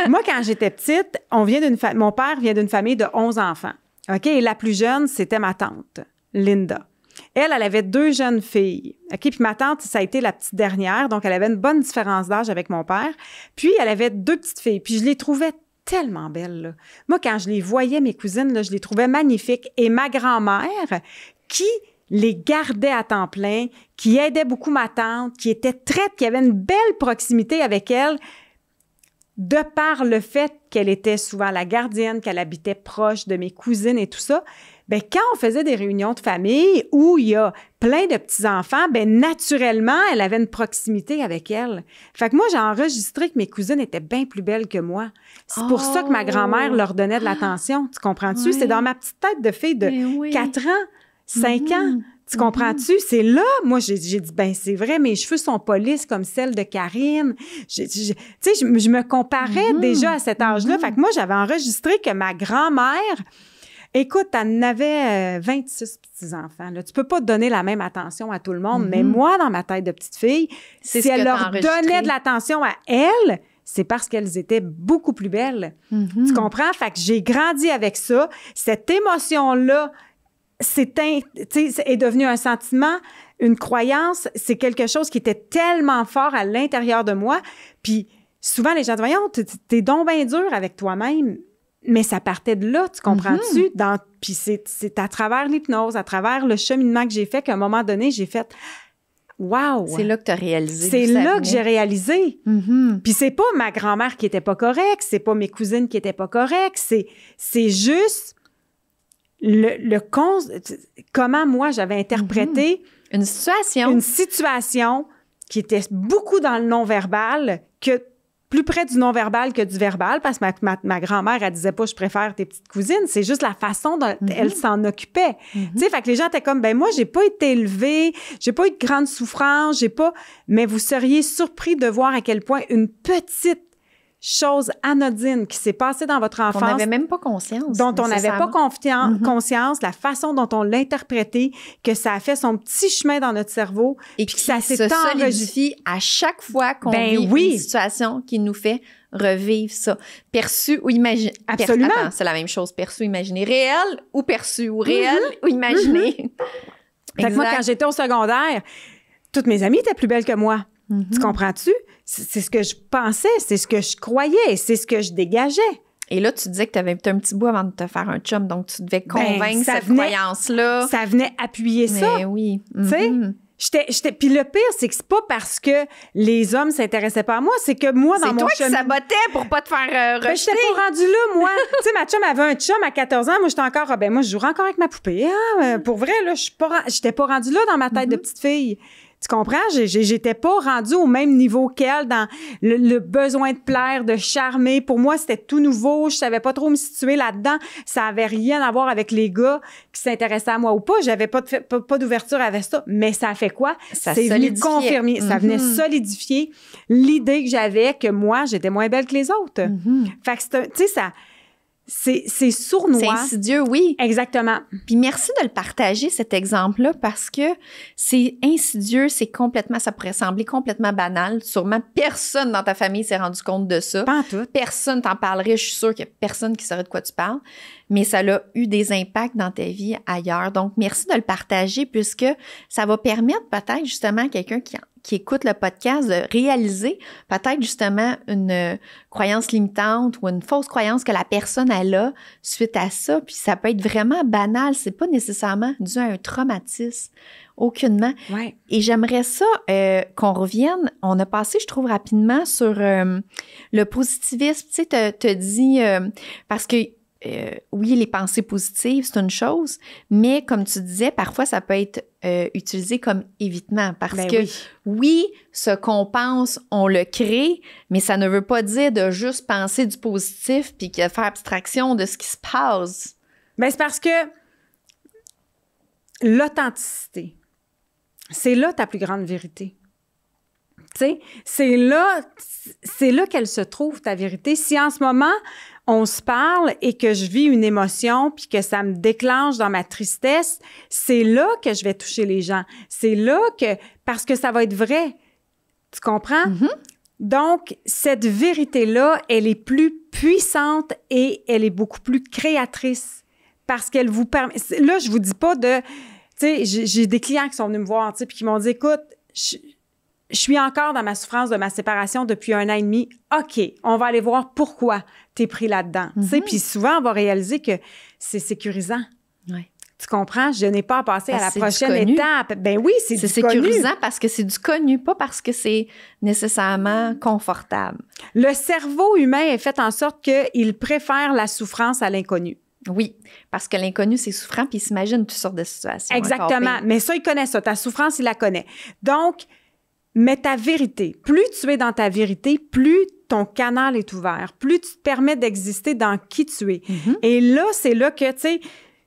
[SPEAKER 2] Moi, quand j'étais petite, mon père vient d'une famille de 11 enfants. OK? Et la plus jeune, c'était ma tante, Linda. Elle avait 2 jeunes filles. OK? Puis ma tante, ça a été la petite dernière. Donc, elle avait une bonne différence d'âge avec mon père. Puis, elle avait 2 petites filles. Puis, je les trouvais tellement belles, là. Moi, quand je les voyais, mes cousines, là, je les trouvais magnifiques. Et ma grand-mère, qui les gardait à temps plein, qui aidait beaucoup ma tante, qui était qui avait une belle proximité avec elle, de par le fait qu'elle était souvent la gardienne, qu'elle habitait proche de mes cousines et tout ça, bien, quand on faisait des réunions de famille où il y a plein de petits-enfants, bien, naturellement, elle avait une proximité avec elle. Fait que moi, j'ai enregistré que mes cousines étaient bien plus belles que moi. C'est pour ça que ma grand-mère leur donnait de l'attention. Tu comprends-tu? C'est dans ma petite tête de fille de 4 ans, 5 ans. Tu comprends-tu? C'est là, moi, j'ai dit, ben c'est vrai, mes cheveux sont polisses comme celles de Karine. Tu sais, je me comparais déjà à cet âge-là. Fait que moi, j'avais enregistré que ma grand-mère... Écoute, elle en avait 26 petits-enfants. Là. Tu peux pas donner la même attention à tout le monde, mais moi, dans ma tête de petite fille, si elle leur donnait de l'attention à elles, c'est parce qu'elles étaient beaucoup plus belles. Tu comprends? Fait que j'ai grandi avec ça. Cette émotion-là est devenue un sentiment, une croyance. C'est quelque chose qui était tellement fort à l'intérieur de moi. Puis souvent, les gens disent « Voyons, t'es donc bien dur avec toi-même. » Mais ça partait de là, tu comprends-tu? Puis c'est à travers l'hypnose, à travers le cheminement que j'ai fait, qu'à un moment donné, j'ai fait « Wow! »
[SPEAKER 1] C'est là que tu as réalisé.
[SPEAKER 2] C'est là que j'ai réalisé.
[SPEAKER 1] Mm-hmm.
[SPEAKER 2] Puis c'est pas ma grand-mère qui était pas correcte, c'est pas mes cousines qui étaient pas correctes, c'est juste comment moi j'avais interprété
[SPEAKER 1] une situation
[SPEAKER 2] qui était beaucoup dans le non-verbal, que plus près du non-verbal que du verbal, parce que ma grand-mère, elle disait pas « je préfère tes petites cousines », c'est juste la façon dont elle s'en occupait. Tu sais, fait que les gens étaient comme « ben moi, j'ai pas été élevée, j'ai pas eu de grande souffrance, j'ai pas... » Mais vous seriez surpris de voir à quel point une petite chose anodine qui s'est passée dans votre enfance...
[SPEAKER 1] On n'avait même pas conscience.
[SPEAKER 2] Dont on n'avait pas conscience, la façon dont on l'a interprété, que ça a fait son petit chemin dans notre cerveau.
[SPEAKER 1] Et que ça s'est solidifie à chaque fois qu'on vit une situation qui nous fait revivre ça. Perçu ou imaginé.
[SPEAKER 2] Absolument.
[SPEAKER 1] Attends, c'est la même chose. Perçu, imaginé. Réel ou perçu ou réel ou imaginé.
[SPEAKER 2] Fait que moi, quand j'étais au secondaire, toutes mes amies étaient plus belles que moi. Tu comprends-tu? C'est ce que je pensais, c'est ce que je croyais, c'est ce que je dégageais.
[SPEAKER 1] Et là, tu disais que tu avais un petit bout avant de te faire un chum, donc tu devais convaincre cette croyance-là.
[SPEAKER 2] Ça venait appuyer ça.
[SPEAKER 1] Mais oui.
[SPEAKER 2] Tu sais? Puis le pire, c'est que c'est pas parce que les hommes s'intéressaient pas à moi, c'est que moi, dans mon chemin...
[SPEAKER 1] C'est toi qui sabotais pour pas te faire rejeter.
[SPEAKER 2] Ben, j'étais pas rendue là, moi. Tu sais, ma chum avait un chum à 14 ans. Moi, j'étais encore... moi, je jouerais encore avec ma poupée. Hein? Pour vrai, là, j'étais pas rendue là dans ma tête de petite fille. Tu comprends? J'étais pas rendue au même niveau qu'elle dans le besoin de plaire, de charmer. Pour moi, c'était tout nouveau. Je savais pas trop me situer là-dedans. Ça avait rien à voir avec les gars qui s'intéressaient à moi ou pas. J'avais pas d'ouverture avec ça. Mais ça a fait quoi?
[SPEAKER 1] Ça
[SPEAKER 2] c'est venu confirmer. Ça venait solidifier l'idée que j'avais que moi, j'étais moins belle que les autres. Fait que tu sais, ça... C'est sournois.
[SPEAKER 1] C'est insidieux, oui.
[SPEAKER 2] Exactement.
[SPEAKER 1] Puis merci de le partager, cet exemple-là, parce que c'est insidieux, ça pourrait sembler complètement banal. Sûrement, personne dans ta famille s'est rendu compte de ça.
[SPEAKER 2] Pas en tout.
[SPEAKER 1] Personne t'en parlerait. Je suis sûre qu'il n'y a personne qui saurait de quoi tu parles. Mais ça a eu des impacts dans ta vie ailleurs. Donc, merci de le partager, puisque ça va permettre peut-être justement à quelqu'un qui écoute le podcast de réaliser peut-être justement une croyance limitante ou une fausse croyance que la personne elle a suite à ça. Puis ça peut être vraiment banal. C'est pas nécessairement dû à un traumatisme. Aucunement.
[SPEAKER 2] Ouais.
[SPEAKER 1] Et j'aimerais ça qu'on revienne. On a passé, je trouve, rapidement sur le positivisme. Tu sais, te dit... parce que oui, les pensées positives, c'est une chose, mais comme tu disais, parfois, ça peut être utilisé comme évitement parce que oui, ce qu'on pense, on le crée, mais ça ne veut pas dire de juste penser du positif puis de faire abstraction de ce qui se passe.
[SPEAKER 2] Bien, c'est parce que l'authenticité, c'est là ta plus grande vérité. Tu sais, c'est là qu'elle se trouve, ta vérité. Si en ce moment, on se parle et que je vis une émotion puis que ça me déclenche dans ma tristesse, c'est là que je vais toucher les gens. C'est là parce que ça va être vrai. Tu comprends? Donc, cette vérité-là, elle est plus puissante et elle est beaucoup plus créatrice parce qu'elle vous permet... Là, je vous dis pas de... Tu sais, j'ai des clients qui sont venus me voir, tu sais, puis qui m'ont dit, écoute, je suis encore dans ma souffrance de ma séparation depuis 1 an et demi. OK, on va aller voir pourquoi t'es pris là-dedans. Tu sais, puis souvent, on va réaliser que c'est sécurisant.
[SPEAKER 1] Ouais.
[SPEAKER 2] Tu comprends? Je n'ai pas à passer à la prochaine étape. Ben oui, c'est du
[SPEAKER 1] sécurisant
[SPEAKER 2] connu.
[SPEAKER 1] Parce que c'est du connu, pas parce que c'est nécessairement confortable.
[SPEAKER 2] Le cerveau humain est fait en sorte qu'il préfère la souffrance à l'inconnu.
[SPEAKER 1] Oui, parce que l'inconnu, c'est souffrant, puis il s'imagine toutes sortes de situations.
[SPEAKER 2] Exactement. Mais ça, il connaît ça. Ta souffrance, il la connaît. Donc, mais ta vérité, plus tu es dans ta vérité, plus ton canal est ouvert, plus tu te permets d'exister dans qui tu es. Et là, c'est là que, tu sais,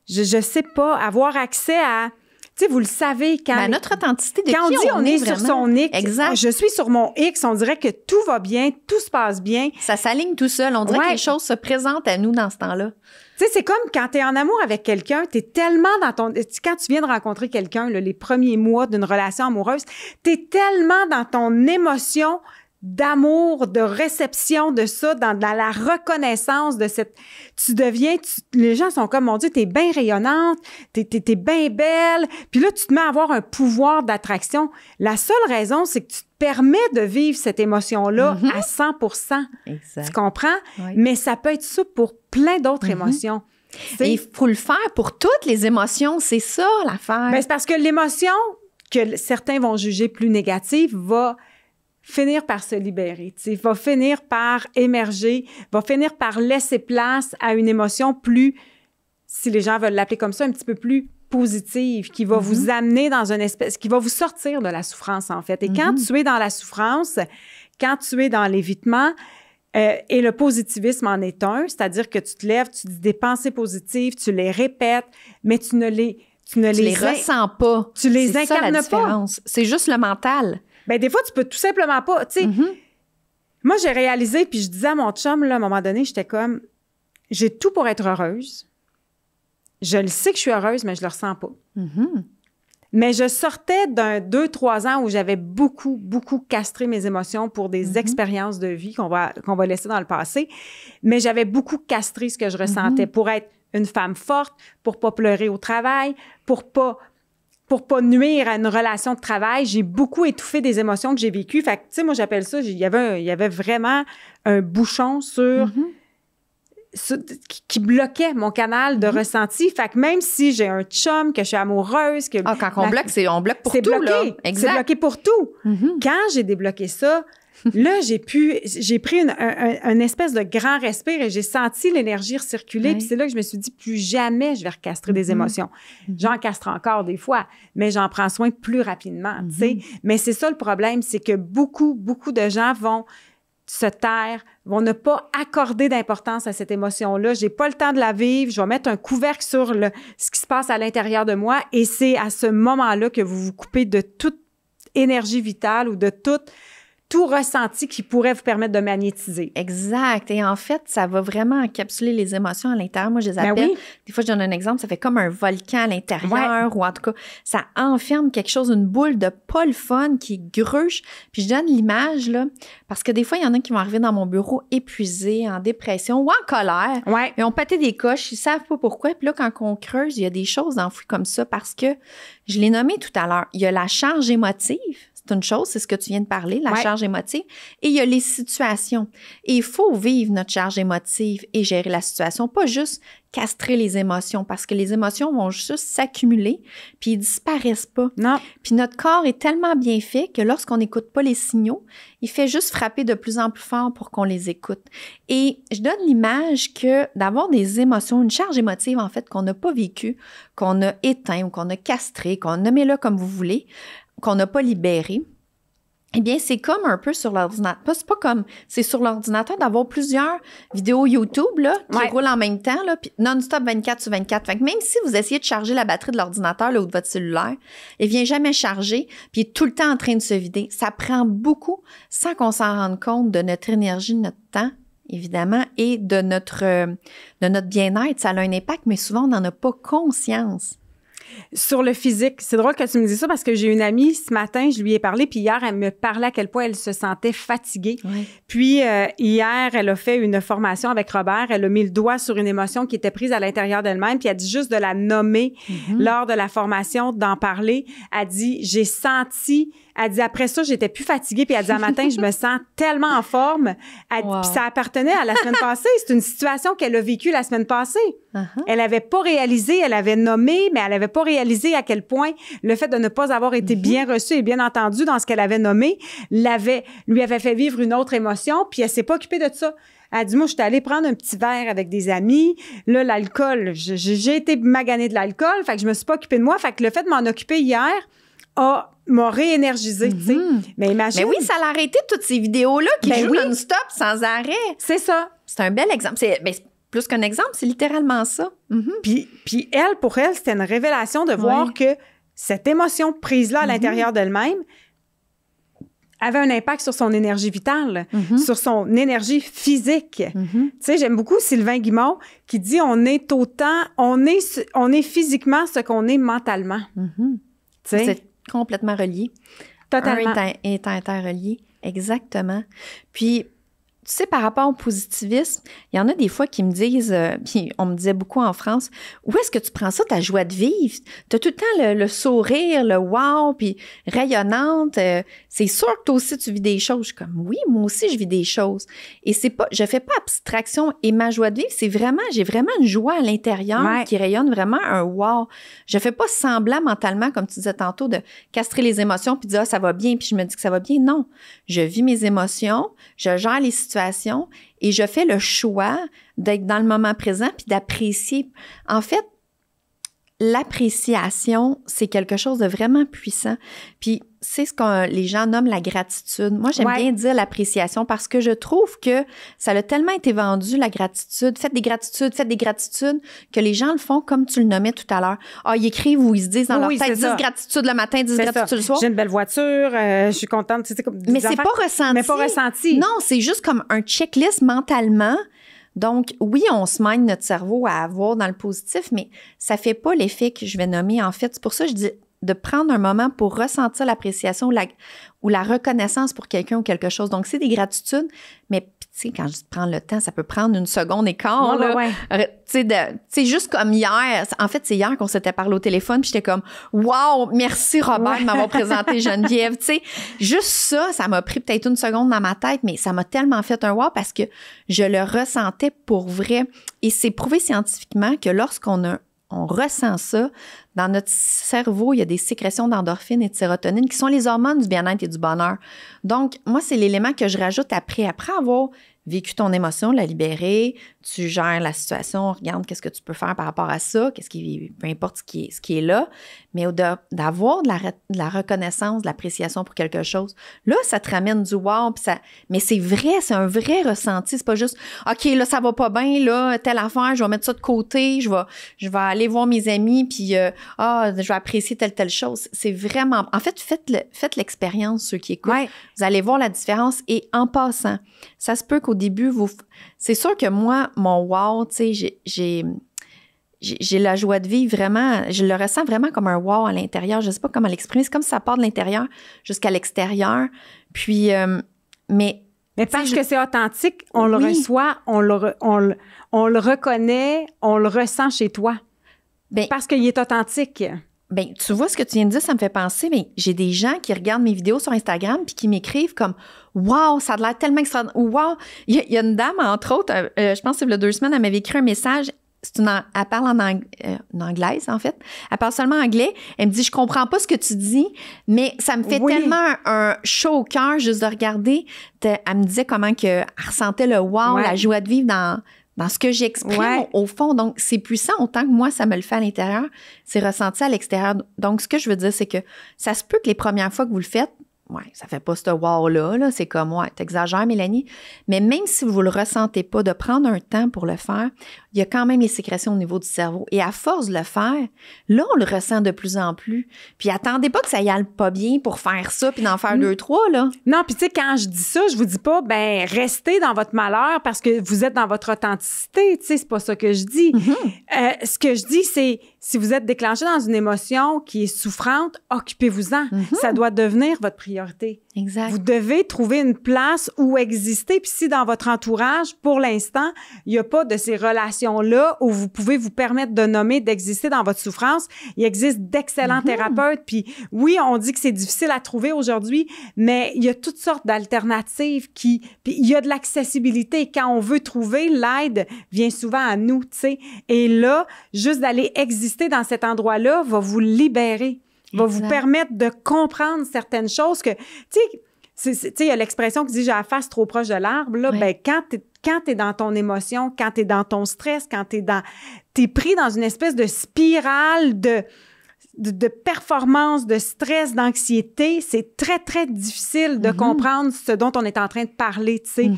[SPEAKER 2] je sais pas, avoir accès à... Tu sais, vous le savez, quand...
[SPEAKER 1] notre authenticité de
[SPEAKER 2] quand on dit on est sur son X,
[SPEAKER 1] exact.
[SPEAKER 2] Je suis sur mon X, on dirait que tout va bien, tout se passe bien.
[SPEAKER 1] Ça s'aligne tout seul. On dirait que les choses se présentent à nous dans ce temps-là.
[SPEAKER 2] Tu sais, c'est comme quand tu es en amour avec quelqu'un, tu es tellement dans ton... Quand tu viens de rencontrer quelqu'un, là, les premiers mois d'une relation amoureuse, tu es tellement dans ton émotion d'amour, de réception de ça, dans la reconnaissance de cette... les gens sont comme, mon Dieu, t'es bien rayonnante, t'es bien belle. Puis là, tu te mets à avoir un pouvoir d'attraction. La seule raison, c'est que tu te permet de vivre cette émotion-là à 100%.
[SPEAKER 1] Exact.
[SPEAKER 2] Tu comprends?
[SPEAKER 1] Oui.
[SPEAKER 2] Mais ça peut être ça pour plein d'autres émotions.
[SPEAKER 1] Et il faut le faire pour toutes les émotions, c'est ça l'affaire.
[SPEAKER 2] Ben, c'est parce que l'émotion que certains vont juger plus négative va finir par se libérer, tu sais, va finir par émerger, va finir par laisser place à une émotion plus, si les gens veulent l'appeler comme ça, un petit peu plus positive, qui va vous amener dans une espèce, qui va vous sortir de la souffrance, en fait. Et quand tu es dans la souffrance, quand tu es dans l'évitement, et le positivisme en est un, c'est-à-dire que tu te lèves, tu dis des pensées positives, tu les répètes, mais tu ne les
[SPEAKER 1] ressens pas.
[SPEAKER 2] Tu les
[SPEAKER 1] c'est
[SPEAKER 2] incarnes
[SPEAKER 1] ça, la
[SPEAKER 2] pas.
[SPEAKER 1] différence. C'est juste le mental.
[SPEAKER 2] Ben des fois, tu peux tout simplement pas, tu sais. Moi, j'ai réalisé, puis je disais à mon chum, là, à un moment donné, j'étais comme, j'ai tout pour être heureuse. Je le sais que je suis heureuse, mais je le ressens pas. Mais je sortais d'un 2-3 ans où j'avais beaucoup castré mes émotions pour des expériences de vie qu'on va laisser dans le passé. Mais j'avais beaucoup castré ce que je ressentais pour être une femme forte, pour pas pleurer au travail, pour pas nuire à une relation de travail. J'ai beaucoup étouffé des émotions que j'ai vécues. Fait que, tu sais, moi, j'appelle ça, il y avait vraiment un bouchon qui bloquait mon canal de ressenti. Fait que même si j'ai un chum, que je suis amoureuse... que
[SPEAKER 1] quand on bloque, on bloque pour tout,
[SPEAKER 2] bloqué,
[SPEAKER 1] là. Exact.
[SPEAKER 2] C'est bloqué pour tout. Quand j'ai débloqué ça, là, j'ai pris une espèce de grand respire et j'ai senti l'énergie recirculer. Puis c'est là que je me suis dit, plus jamais je vais recastrer des émotions. J'en castre encore des fois, mais j'en prends soin plus rapidement, tu sais. Mais c'est ça le problème, c'est que beaucoup de gens vont se taire, vont ne pas accorder d'importance à cette émotion-là. J'ai pas le temps de la vivre. Je vais mettre un couvercle sur ce qui se passe à l'intérieur de moi. Et c'est à ce moment-là que vous vous coupez de toute énergie vitale ou de tout ressenti qui pourrait vous permettre de magnétiser.
[SPEAKER 1] Exact. Et en fait, ça va vraiment encapsuler les émotions à l'intérieur. Moi, je les appelle, des fois, je donne un exemple, ça fait comme un volcan à l'intérieur ou en tout cas, ça enferme quelque chose, une boule de pas le fun qui gruge. Puis je donne l'image, là, parce que des fois, il y en a qui vont arriver dans mon bureau épuisés, en dépression ou en colère. Ils ont pété des coches, ils savent pas pourquoi. Puis là, quand on creuse, il y a des choses enfouies comme ça parce que, je l'ai nommé tout à l'heure, il y a la charge émotive. C'est une chose, c'est ce que tu viens de parler, la charge émotive. Et il y a les situations. Et il faut vivre notre charge émotive et gérer la situation, pas juste castrer les émotions, parce que les émotions vont juste s'accumuler, puis ils disparaissent pas.
[SPEAKER 2] Non.
[SPEAKER 1] Puis notre corps est tellement bien fait que lorsqu'on n'écoute pas les signaux, il fait juste frapper de plus en plus fort pour qu'on les écoute. Et je donne l'image que d'avoir des émotions, une charge émotive, en fait, qu'on n'a pas vécue, qu'on a éteint ou qu'on a castré, qu'on a nommé là comme vous voulez, qu'on n'a pas libéré, eh bien, c'est comme un peu sur l'ordinateur. C'est pas comme, c'est sur l'ordinateur d'avoir plusieurs vidéos YouTube, là, qui roulent en même temps, là, puis non-stop 24/24. Fait que même si vous essayez de charger la batterie de l'ordinateur, là, ou de votre cellulaire, elle vient jamais charger, puis est tout le temps en train de se vider. Ça prend beaucoup, sans qu'on s'en rende compte, de notre énergie, de notre temps, évidemment, et de notre bien-être. Ça a un impact, mais souvent, on n'en a pas conscience.
[SPEAKER 2] Sur le physique, c'est drôle que tu me dises ça parce que j'ai une amie ce matin, je lui ai parlé, puis hier, elle me parlait à quel point elle se sentait fatiguée. Puis hier, elle a fait une formation avec Robert, elle a mis le doigt sur une émotion qui était prise à l'intérieur d'elle-même, puis elle dit juste de la nommer lors de la formation, d'en parler. Elle dit, j'ai senti... Elle dit, après ça, j'étais plus fatiguée. Puis elle dit, un matin, je me sens tellement en forme. Puis ça appartenait à la semaine passée. C'est une situation qu'elle a vécue la semaine passée. Elle avait pas réalisé, elle avait nommé, mais elle avait pas réalisé à quel point le fait de ne pas avoir été bien reçue et bien entendue dans ce qu'elle avait nommé lui avait fait vivre une autre émotion. Puis elle s'est pas occupée de ça. Elle dit, moi, je suis allée prendre un petit verre avec des amis. Là, l'alcool, j'ai été maganée de l'alcool. Fait que je me suis pas occupée de moi. Fait que le fait de m'en occuper hier m'a réénergisé, tu sais. Mais imagine.
[SPEAKER 1] Mais oui, ça l'a arrêté toutes ces vidéos-là qui jouent non-stop, sans arrêt.
[SPEAKER 2] C'est ça.
[SPEAKER 1] C'est un bel exemple. C'est plus qu'un exemple, c'est littéralement ça.
[SPEAKER 2] Puis pour elle, c'était une révélation de voir que cette émotion prise-là à l'intérieur d'elle-même avait un impact sur son énergie vitale, sur son énergie physique. Tu sais, j'aime beaucoup Sylvain Guimond qui dit on est physiquement ce qu'on est mentalement.
[SPEAKER 1] C'est complètement relié.
[SPEAKER 2] Totalement.
[SPEAKER 1] Un est interrelié, exactement. Puis, sais, par rapport au positivisme, il y en a des fois qui me disent, puis on me disait beaucoup en France, où est-ce que tu prends ça, ta joie de vivre? Tu as tout le temps le sourire, le wow, puis rayonnante. C'est sûr que toi aussi, tu vis des choses. Je suis comme, oui, moi aussi, je vis des choses. Et je fais pas abstraction. Et ma joie de vivre, j'ai vraiment une joie à l'intérieur qui rayonne vraiment un wow. Je fais pas semblant mentalement, comme tu disais tantôt, de castrer les émotions puis de dire, ça va bien, puis je me dis que ça va bien. Non, je vis mes émotions, je gère les situations et je fais le choix d'être dans le moment présent puis d'apprécier. En fait, l'appréciation, c'est quelque chose de vraiment puissant. Puis, c'est ce que les gens nomment la gratitude. Moi, j'aime bien dire l'appréciation parce que je trouve que ça a tellement été vendu, la gratitude. Faites des gratitudes, que les gens le font comme tu le nommais tout à l'heure. Ah, ils écrivent ou ils se disent dans leur tête 10 gratitudes le matin, 10 gratitudes le soir.
[SPEAKER 2] J'ai une belle voiture, je suis contente.
[SPEAKER 1] Mais c'est pas ressenti.
[SPEAKER 2] Mais pas ressenti.
[SPEAKER 1] Non, c'est juste comme un checklist mentalement. Donc, oui, on se mène notre cerveau à avoir dans le positif, mais ça fait pas l'effet que je vais nommer. En fait, c'est pour ça que je dis de prendre un moment pour ressentir l'appréciation ou la reconnaissance pour quelqu'un ou quelque chose. Donc, c'est des gratitudes, mais tu sais, quand je dis prendre le temps, ça peut prendre une seconde et quart. Tu sais, juste comme hier. En fait, c'est hier qu'on s'était parlé au téléphone, puis j'étais comme « Wow, merci Robert de m'avoir présenté Geneviève. » Tu sais, juste ça m'a pris peut-être une seconde dans ma tête, mais ça m'a tellement fait un wow parce que je le ressentais pour vrai. Et c'est prouvé scientifiquement que lorsqu'on ressent ça, dans notre cerveau, il y a des sécrétions d'endorphines et de sérotonine qui sont les hormones du bien-être et du bonheur. Donc, moi, c'est l'élément que je rajoute après avoir vécu ton émotion, la libérer, tu gères la situation, regarde qu'est-ce que tu peux faire par rapport à ça, peu importe ce qui est là, mais d'avoir de la reconnaissance, de l'appréciation pour quelque chose, là, ça te ramène du wow, mais c'est vrai, c'est un vrai ressenti, c'est pas juste, OK, là, ça va pas bien, là, telle affaire, je vais mettre ça de côté, je vais aller voir mes amis, puis je vais apprécier telle chose. C'est vraiment, en fait, faites l'expérience, ceux qui écoutent, vous allez voir la différence, et en passant, ça se peut qu'au début, c'est sûr que moi, mon wow, tu sais, j'ai la joie de vivre vraiment, je le ressens vraiment comme un wow à l'intérieur. Je sais pas comment l'exprimer. C'est comme si ça part de l'intérieur jusqu'à l'extérieur. Puis, mais
[SPEAKER 2] parce que c'est authentique, on le reçoit, on le reconnaît, on le ressent chez toi. Parce qu'il est authentique.
[SPEAKER 1] Ben, tu vois, ce que tu viens de dire, ça me fait penser, mais j'ai des gens qui regardent mes vidéos sur Instagram puis qui m'écrivent comme « Wow, ça a l'air tellement extraordinaire. » Ou « Wow! » Il y a une dame, entre autres, je pense que il y a 2 semaines, elle m'avait écrit un message. Elle parle en anglaise, en fait. Elle parle seulement anglais. Elle me dit « Je comprends pas ce que tu dis, mais ça me fait tellement un chaud au cœur juste de regarder. » Elle me disait comment elle ressentait le wow, la joie de vivre dans ce que j'exprime au fond. Donc, c'est puissant autant que moi, ça me le fait à l'intérieur. C'est ressenti à l'extérieur. Donc, ce que je veux dire, c'est que ça se peut que les premières fois que vous le faites, ça fait pas ce wow-là. C'est comme, t'exagères, Mélanie. Mais même si vous le ressentez pas, de prendre un temps pour le faire, il y a quand même les sécrétions au niveau du cerveau. Et à force de le faire, là, on le ressent de plus en plus. Puis attendez pas que ça y aille pas bien pour faire ça puis d'en faire 2, 3, là.
[SPEAKER 2] Non, puis tu sais, quand je dis ça, je vous dis pas, restez dans votre malheur parce que vous êtes dans votre authenticité. Tu sais, c'est pas ça que je dis. Mm-hmm. Ce que je dis, c'est si vous êtes déclenché dans une émotion qui est souffrante, occupez-vous-en. Mm-hmm. Ça doit devenir votre priorité.
[SPEAKER 1] Exact.
[SPEAKER 2] Vous devez trouver une place où exister. Puis si dans votre entourage, pour l'instant, il n'y a pas de ces relations-là où vous pouvez vous permettre de nommer, d'exister dans votre souffrance, il existe d'excellents thérapeutes. Puis oui, on dit que c'est difficile à trouver aujourd'hui, mais il y a toutes sortes d'alternatives puis il y a de l'accessibilité. Quand on veut trouver, l'aide vient souvent à nous, tu sais. Et là, juste d'aller exister dans cet endroit-là va vous libérer. Va vous permettre de comprendre certaines choses que, tu sais, il y a l'expression qui dit « j'ai la face trop proche de l'arbre ». Là, quand t'es dans ton émotion, quand t'es dans ton stress, quand t'es pris dans une espèce de spirale de performance, de stress, d'anxiété, c'est très, très difficile de comprendre ce dont on est en train de parler, tu sais.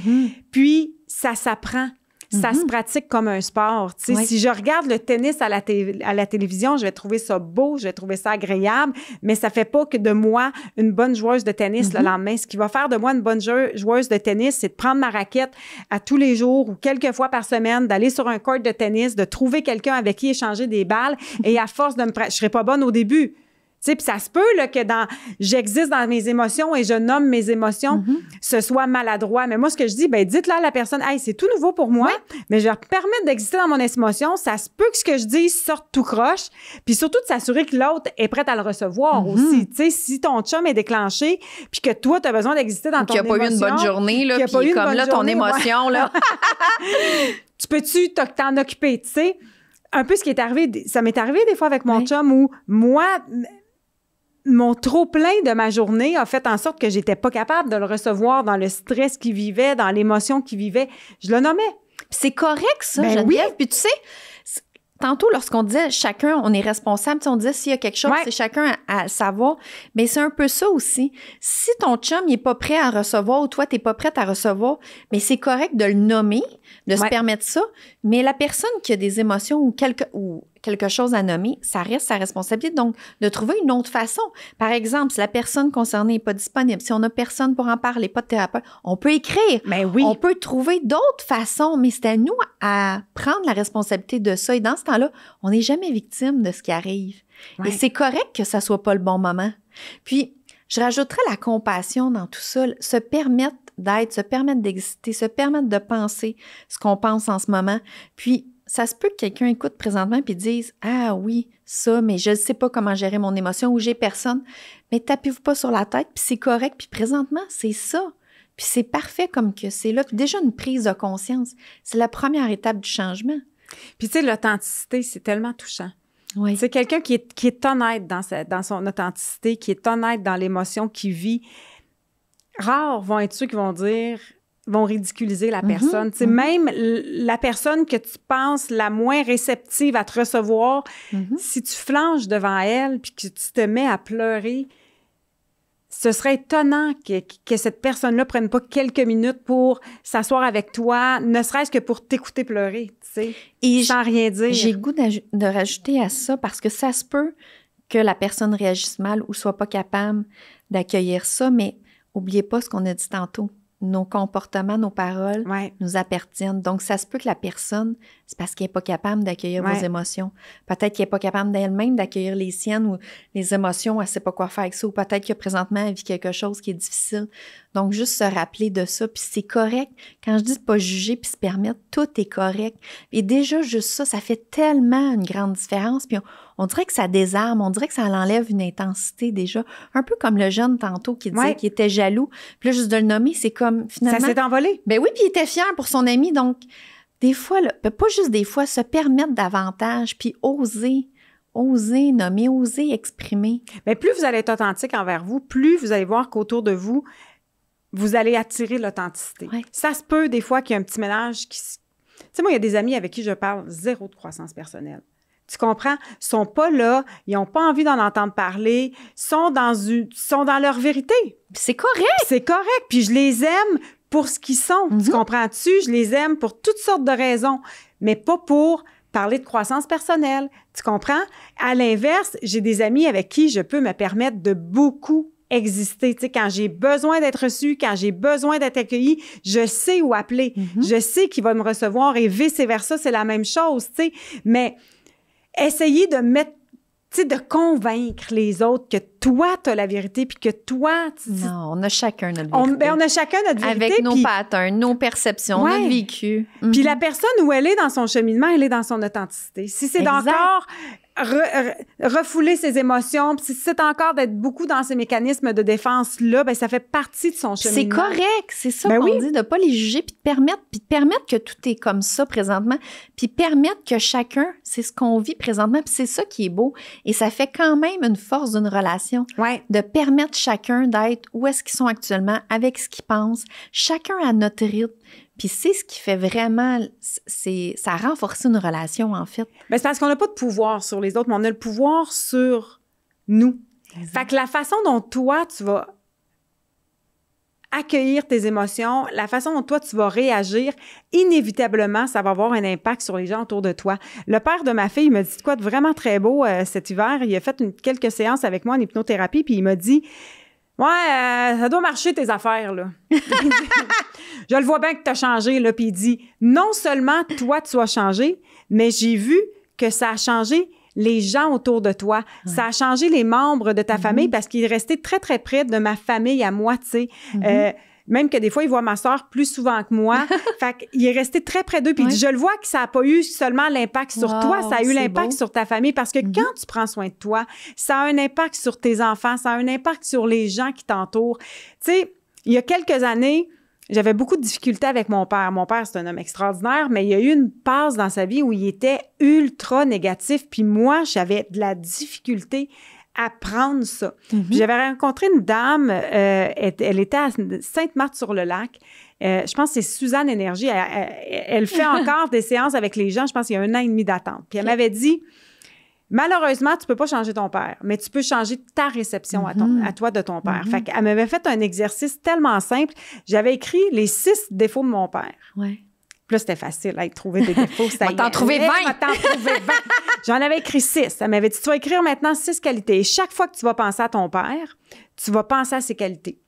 [SPEAKER 2] Puis, ça s'apprend. Ça se pratique comme un sport. Tu sais, si je regarde le tennis à la télévision, je vais trouver ça beau, je vais trouver ça agréable, mais ça fait pas que de moi une bonne joueuse de tennis le lendemain. Ce qui va faire de moi une bonne joueuse de tennis, c'est de prendre ma raquette à tous les jours ou quelques fois par semaine, d'aller sur un court de tennis, de trouver quelqu'un avec qui échanger des balles. Et à force je serai pas bonne au début. sais, puis ça se peut là, que j'existe dans mes émotions et je nomme mes émotions, ce soit maladroit. Mais moi, ce que je dis, ben dites-le à la personne, « Hey, c'est tout nouveau pour moi, mais je vais leur permettre d'exister dans mon émotion. Ça se peut que ce que je dis sorte tout croche. » Puis surtout de s'assurer que l'autre est prête à le recevoir aussi. Tu sais, si ton chum est déclenché puis que toi, tu as besoin d'exister dans ton émotion.
[SPEAKER 1] Qu'il n'y a pas eu une bonne journée, là, puis comme là, ton émotion, là.
[SPEAKER 2] Tu peux-tu t'en occuper, tu sais? Un peu ce qui est arrivé, ça m'est arrivé des fois avec mon chum où moi... Mon trop-plein de ma journée a fait en sorte que j'étais pas capable de le recevoir dans le stress qu'il vivait, dans l'émotion qu'il vivait. Je le nommais.
[SPEAKER 1] C'est correct, ça, Geneviève. Puis tu sais, tantôt, lorsqu'on disait chacun, on est responsable, on disait s'il y a quelque chose, c'est chacun à savoir. Mais c'est un peu ça aussi. Si ton chum n'est pas prêt à recevoir ou toi, tu n'es pas prête à recevoir, mais c'est correct de le nommer, de se permettre ça. Mais la personne qui a des émotions ou quelque chose à nommer, ça reste sa responsabilité. Donc, de trouver une autre façon. Par exemple, si la personne concernée n'est pas disponible, si on n'a personne pour en parler, pas de thérapeute, on peut écrire.
[SPEAKER 2] Ben oui.
[SPEAKER 1] On peut trouver d'autres façons, mais c'est à nous à prendre la responsabilité de ça. Et dans ce temps-là, on n'est jamais victime de ce qui arrive. Et c'est correct que ça soit pas le bon moment. Puis, je rajouterais la compassion dans tout ça, se permettre d'être, se permettre d'exister, se permettre de penser ce qu'on pense en ce moment. Puis, ça se peut que quelqu'un écoute présentement puis dise « Ah oui, ça, mais je ne sais pas comment gérer mon émotion ou j'ai personne. » Mais tapez-vous pas sur la tête, puis c'est correct. Puis présentement, c'est ça. Puis c'est parfait comme que c'est là. Puis déjà, une prise de conscience, c'est la première étape du changement.
[SPEAKER 2] Puis tu sais, l'authenticité, c'est tellement touchant.
[SPEAKER 1] Oui.
[SPEAKER 2] C'est quelqu'un qui est honnête dans son authenticité, qui est honnête dans l'émotion qu'il vit. Rares vont être ceux qui vont ridiculiser la personne. Tu sais, même la personne que tu penses la moins réceptive à te recevoir, si tu flanches devant elle puis que tu te mets à pleurer, ce serait étonnant que cette personne-là prenne pas quelques minutes pour s'asseoir avec toi, ne serait-ce que pour t'écouter pleurer, tu sais, et sans rien dire.
[SPEAKER 1] J'ai le goût de rajouter à ça parce que ça se peut que la personne réagisse mal ou soit pas capable d'accueillir ça, mais oubliez pas ce qu'on a dit tantôt. Nos comportements, nos paroles nous appartiennent. Donc, ça se peut que la personne, c'est parce qu'elle n'est pas capable d'accueillir vos émotions. Peut-être qu'elle n'est pas capable d'elle-même d'accueillir les siennes ou les émotions, elle ne sait pas quoi faire avec ça. Ou peut-être que présentement, elle vit quelque chose qui est difficile. Donc, juste se rappeler de ça. Puis c'est correct. Quand je dis de ne pas juger puis se permettre, tout est correct. Et déjà, juste ça fait tellement une grande différence. Puis on dirait que ça désarme, on dirait que ça enlève une intensité déjà. Un peu comme le jeune tantôt qui disait qu'il était jaloux. Puis là, juste de le nommer, c'est comme finalement...
[SPEAKER 2] Ça s'est envolé.
[SPEAKER 1] Ben oui, puis il était fier pour son ami. Donc, des fois, là, pas juste des fois, se permettre davantage, puis oser nommer, oser exprimer.
[SPEAKER 2] Mais plus vous allez être authentique envers vous, plus vous allez voir qu'autour de vous, vous allez attirer l'authenticité. Ouais. Ça se peut des fois qu'il y a un petit mélange qui... Tu sais, moi, il y a des amis avec qui je parle zéro de croissance personnelle. Tu comprends? Ils sont pas là, ils n'ont pas envie d'en entendre parler, sont dans leur vérité.
[SPEAKER 1] C'est correct!
[SPEAKER 2] C'est correct, puis je les aime pour ce qu'ils sont. Tu comprends-tu? Je les aime pour toutes sortes de raisons, mais pas pour parler de croissance personnelle. Tu comprends? À l'inverse, j'ai des amis avec qui je peux me permettre de beaucoup exister. Tu sais, quand j'ai besoin d'être reçue, quand j'ai besoin d'être accueillie, je sais où appeler. Je sais qui va me recevoir et vice-versa, c'est la même chose, tu sais. Mais essayer de mettre, tu sais, de convaincre les autres que toi, tu as la vérité, puis que toi...
[SPEAKER 1] Non, on a chacun notre vérité.
[SPEAKER 2] On a chacun notre vérité.
[SPEAKER 1] Avec nos patterns, nos perceptions, notre vécu.
[SPEAKER 2] Puis la personne où elle est dans son cheminement, elle est dans son authenticité. Si c'est encore refouler ses émotions, puis si c'est encore d'être beaucoup dans ces mécanismes de défense-là, bien, ça fait partie de son cheminement.
[SPEAKER 1] C'est correct, c'est ça qu'on dit, de ne pas les juger, puis de permettre que tout est comme ça présentement, puis permettre que chacun, c'est ce qu'on vit présentement, puis c'est ça qui est beau. Et ça fait quand même une force d'une relation, de permettre chacun d'être où est-ce qu'ils sont actuellement, avec ce qu'ils pensent, chacun à notre rythme. Puis c'est ce qui fait vraiment, ça a renforcé une relation, en fait.
[SPEAKER 2] Bien, c'est parce qu'on n'a pas de pouvoir sur les autres, mais on a le pouvoir sur nous. Exact. Fait que la façon dont toi, tu vas accueillir tes émotions, la façon dont toi, tu vas réagir, inévitablement, ça va avoir un impact sur les gens autour de toi. Le père de ma fille, il m'a dit quoi de vraiment très beau cet hiver. Il a fait quelques séances avec moi en hypnothérapie, puis il m'a dit... Ouais, ça doit marcher tes affaires, là. Je le vois bien que tu as changé, là. Puis il dit, non seulement toi, tu as changé, mais j'ai vu que ça a changé les gens autour de toi. Ça a changé les membres de ta famille parce qu'il est resté très, très près de ma famille à moi, tu sais. Même que des fois, il voit ma soeur plus souvent que moi. Fait qu'il est resté très près d'eux. Puis il dit, je le vois que ça n'a pas eu seulement l'impact sur toi, ça a eu l'impact sur ta famille. Parce que quand tu prends soin de toi, ça a un impact sur tes enfants, ça a un impact sur les gens qui t'entourent. Tu sais, il y a quelques années, j'avais beaucoup de difficultés avec mon père. Mon père, c'est un homme extraordinaire, mais il y a eu une passe dans sa vie où il était ultra négatif. Puis moi, j'avais de la difficulté à prendre ça. J'avais rencontré une dame, elle était à Sainte-Marthe-sur-le-Lac. Je pense que c'est Suzanne Énergie. Elle fait encore des séances avec les gens, je pense qu'il y a 1 an et demi d'attente. Puis elle m'avait dit, malheureusement, tu peux pas changer ton père, mais tu peux changer ta réception à toi de ton père. Fait qu'elle m'avait fait un exercice tellement simple. J'avais écrit les 6 défauts de mon père.
[SPEAKER 1] Ouais.
[SPEAKER 2] Puis là, c'était facile, de trouver des défauts.
[SPEAKER 1] On va t'en trouver 20.
[SPEAKER 2] J'en avais écrit 6. Elle m'avait dit, tu vas écrire maintenant 6 qualités. Et chaque fois que tu vas penser à ton père, tu vas penser à ses qualités.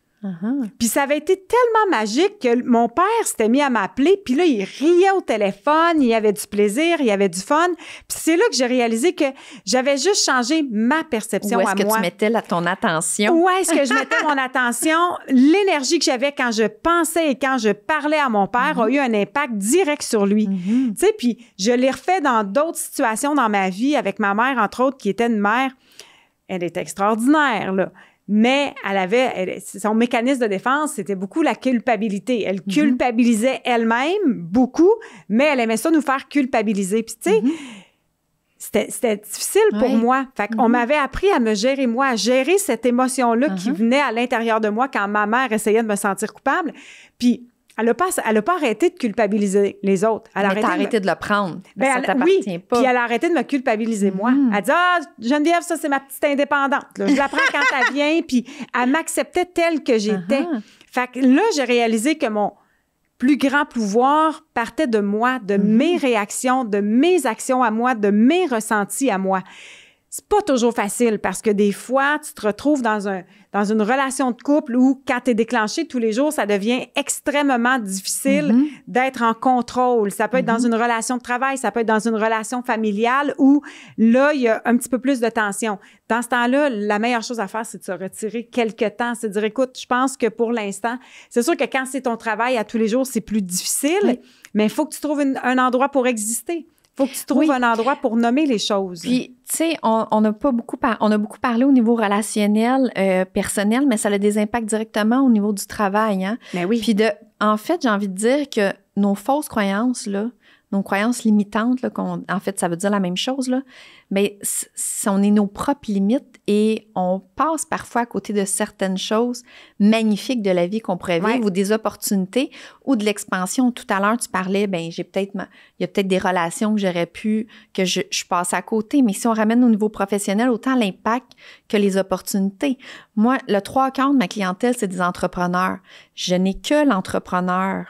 [SPEAKER 2] Puis ça avait été tellement magique que mon père s'était mis à m'appeler. Puis là, il riait au téléphone, il y avait du plaisir, il y avait du fun. Puis c'est là que j'ai réalisé que j'avais juste changé ma perception à moi.
[SPEAKER 1] Où est-ce que tu mettais ton attention?
[SPEAKER 2] Où est-ce que je mettais mon attention? L'énergie que j'avais quand je pensais et quand je parlais à mon père a eu un impact direct sur lui. Tu sais, puis je l'ai refait dans d'autres situations dans ma vie avec ma mère, entre autres, qui était une mère. Elle était extraordinaire, là. Mais son mécanisme de défense, c'était beaucoup la culpabilité. Elle culpabilisait elle-même beaucoup, mais elle aimait ça nous faire culpabiliser. Puis, tu sais, c'était difficile pour moi. Fait qu'on m'avait appris à me gérer, moi, à gérer cette émotion-là qui venait à l'intérieur de moi quand ma mère essayait de me sentir coupable. Puis, elle n'a pas arrêté de culpabiliser les autres. Elle a
[SPEAKER 1] arrêté de le prendre. Ça t'appartient pas.
[SPEAKER 2] Puis elle a arrêté de me culpabiliser, moi. Elle dit, Geneviève, ça, c'est ma petite indépendante. Là. Je la prends quand elle vient. Puis elle m'acceptait telle que j'étais. Fait que là, j'ai réalisé que mon plus grand pouvoir partait de moi, de mes réactions, de mes actions à moi, de mes ressentis à moi. C'est pas toujours facile parce que des fois, tu te retrouves dans une relation de couple où, quand tu es déclenché tous les jours, ça devient extrêmement difficile d'être en contrôle. Ça peut être dans une relation de travail, ça peut être dans une relation familiale où, là, il y a un petit peu plus de tension. Dans ce temps-là, la meilleure chose à faire, c'est de se retirer quelque temps. C'est de dire, écoute, je pense que pour l'instant, c'est sûr que quand c'est ton travail à tous les jours, c'est plus difficile, mais il faut que tu trouves un endroit pour exister. Faut que tu trouves un endroit pour nommer les choses.
[SPEAKER 1] Puis, tu sais, on a beaucoup parlé au niveau relationnel, personnel, mais ça a des impacts directement au niveau du travail. Hein?
[SPEAKER 2] Mais oui.
[SPEAKER 1] Puis, en fait, j'ai envie de dire que nos fausses croyances, là, nos croyances limitantes, là, en fait, ça veut dire la même chose, là, mais on est nos propres limites et on passe parfois à côté de certaines choses magnifiques de la vie qu'on pourrait vivre ou des opportunités ou de l'expansion. Tout à l'heure, tu parlais, il y a peut-être des relations que je passe à côté, mais si on ramène au niveau professionnel, autant l'impact que les opportunités. Moi, le 3/4 de ma clientèle, c'est des entrepreneurs. Je n'ai que l'entrepreneur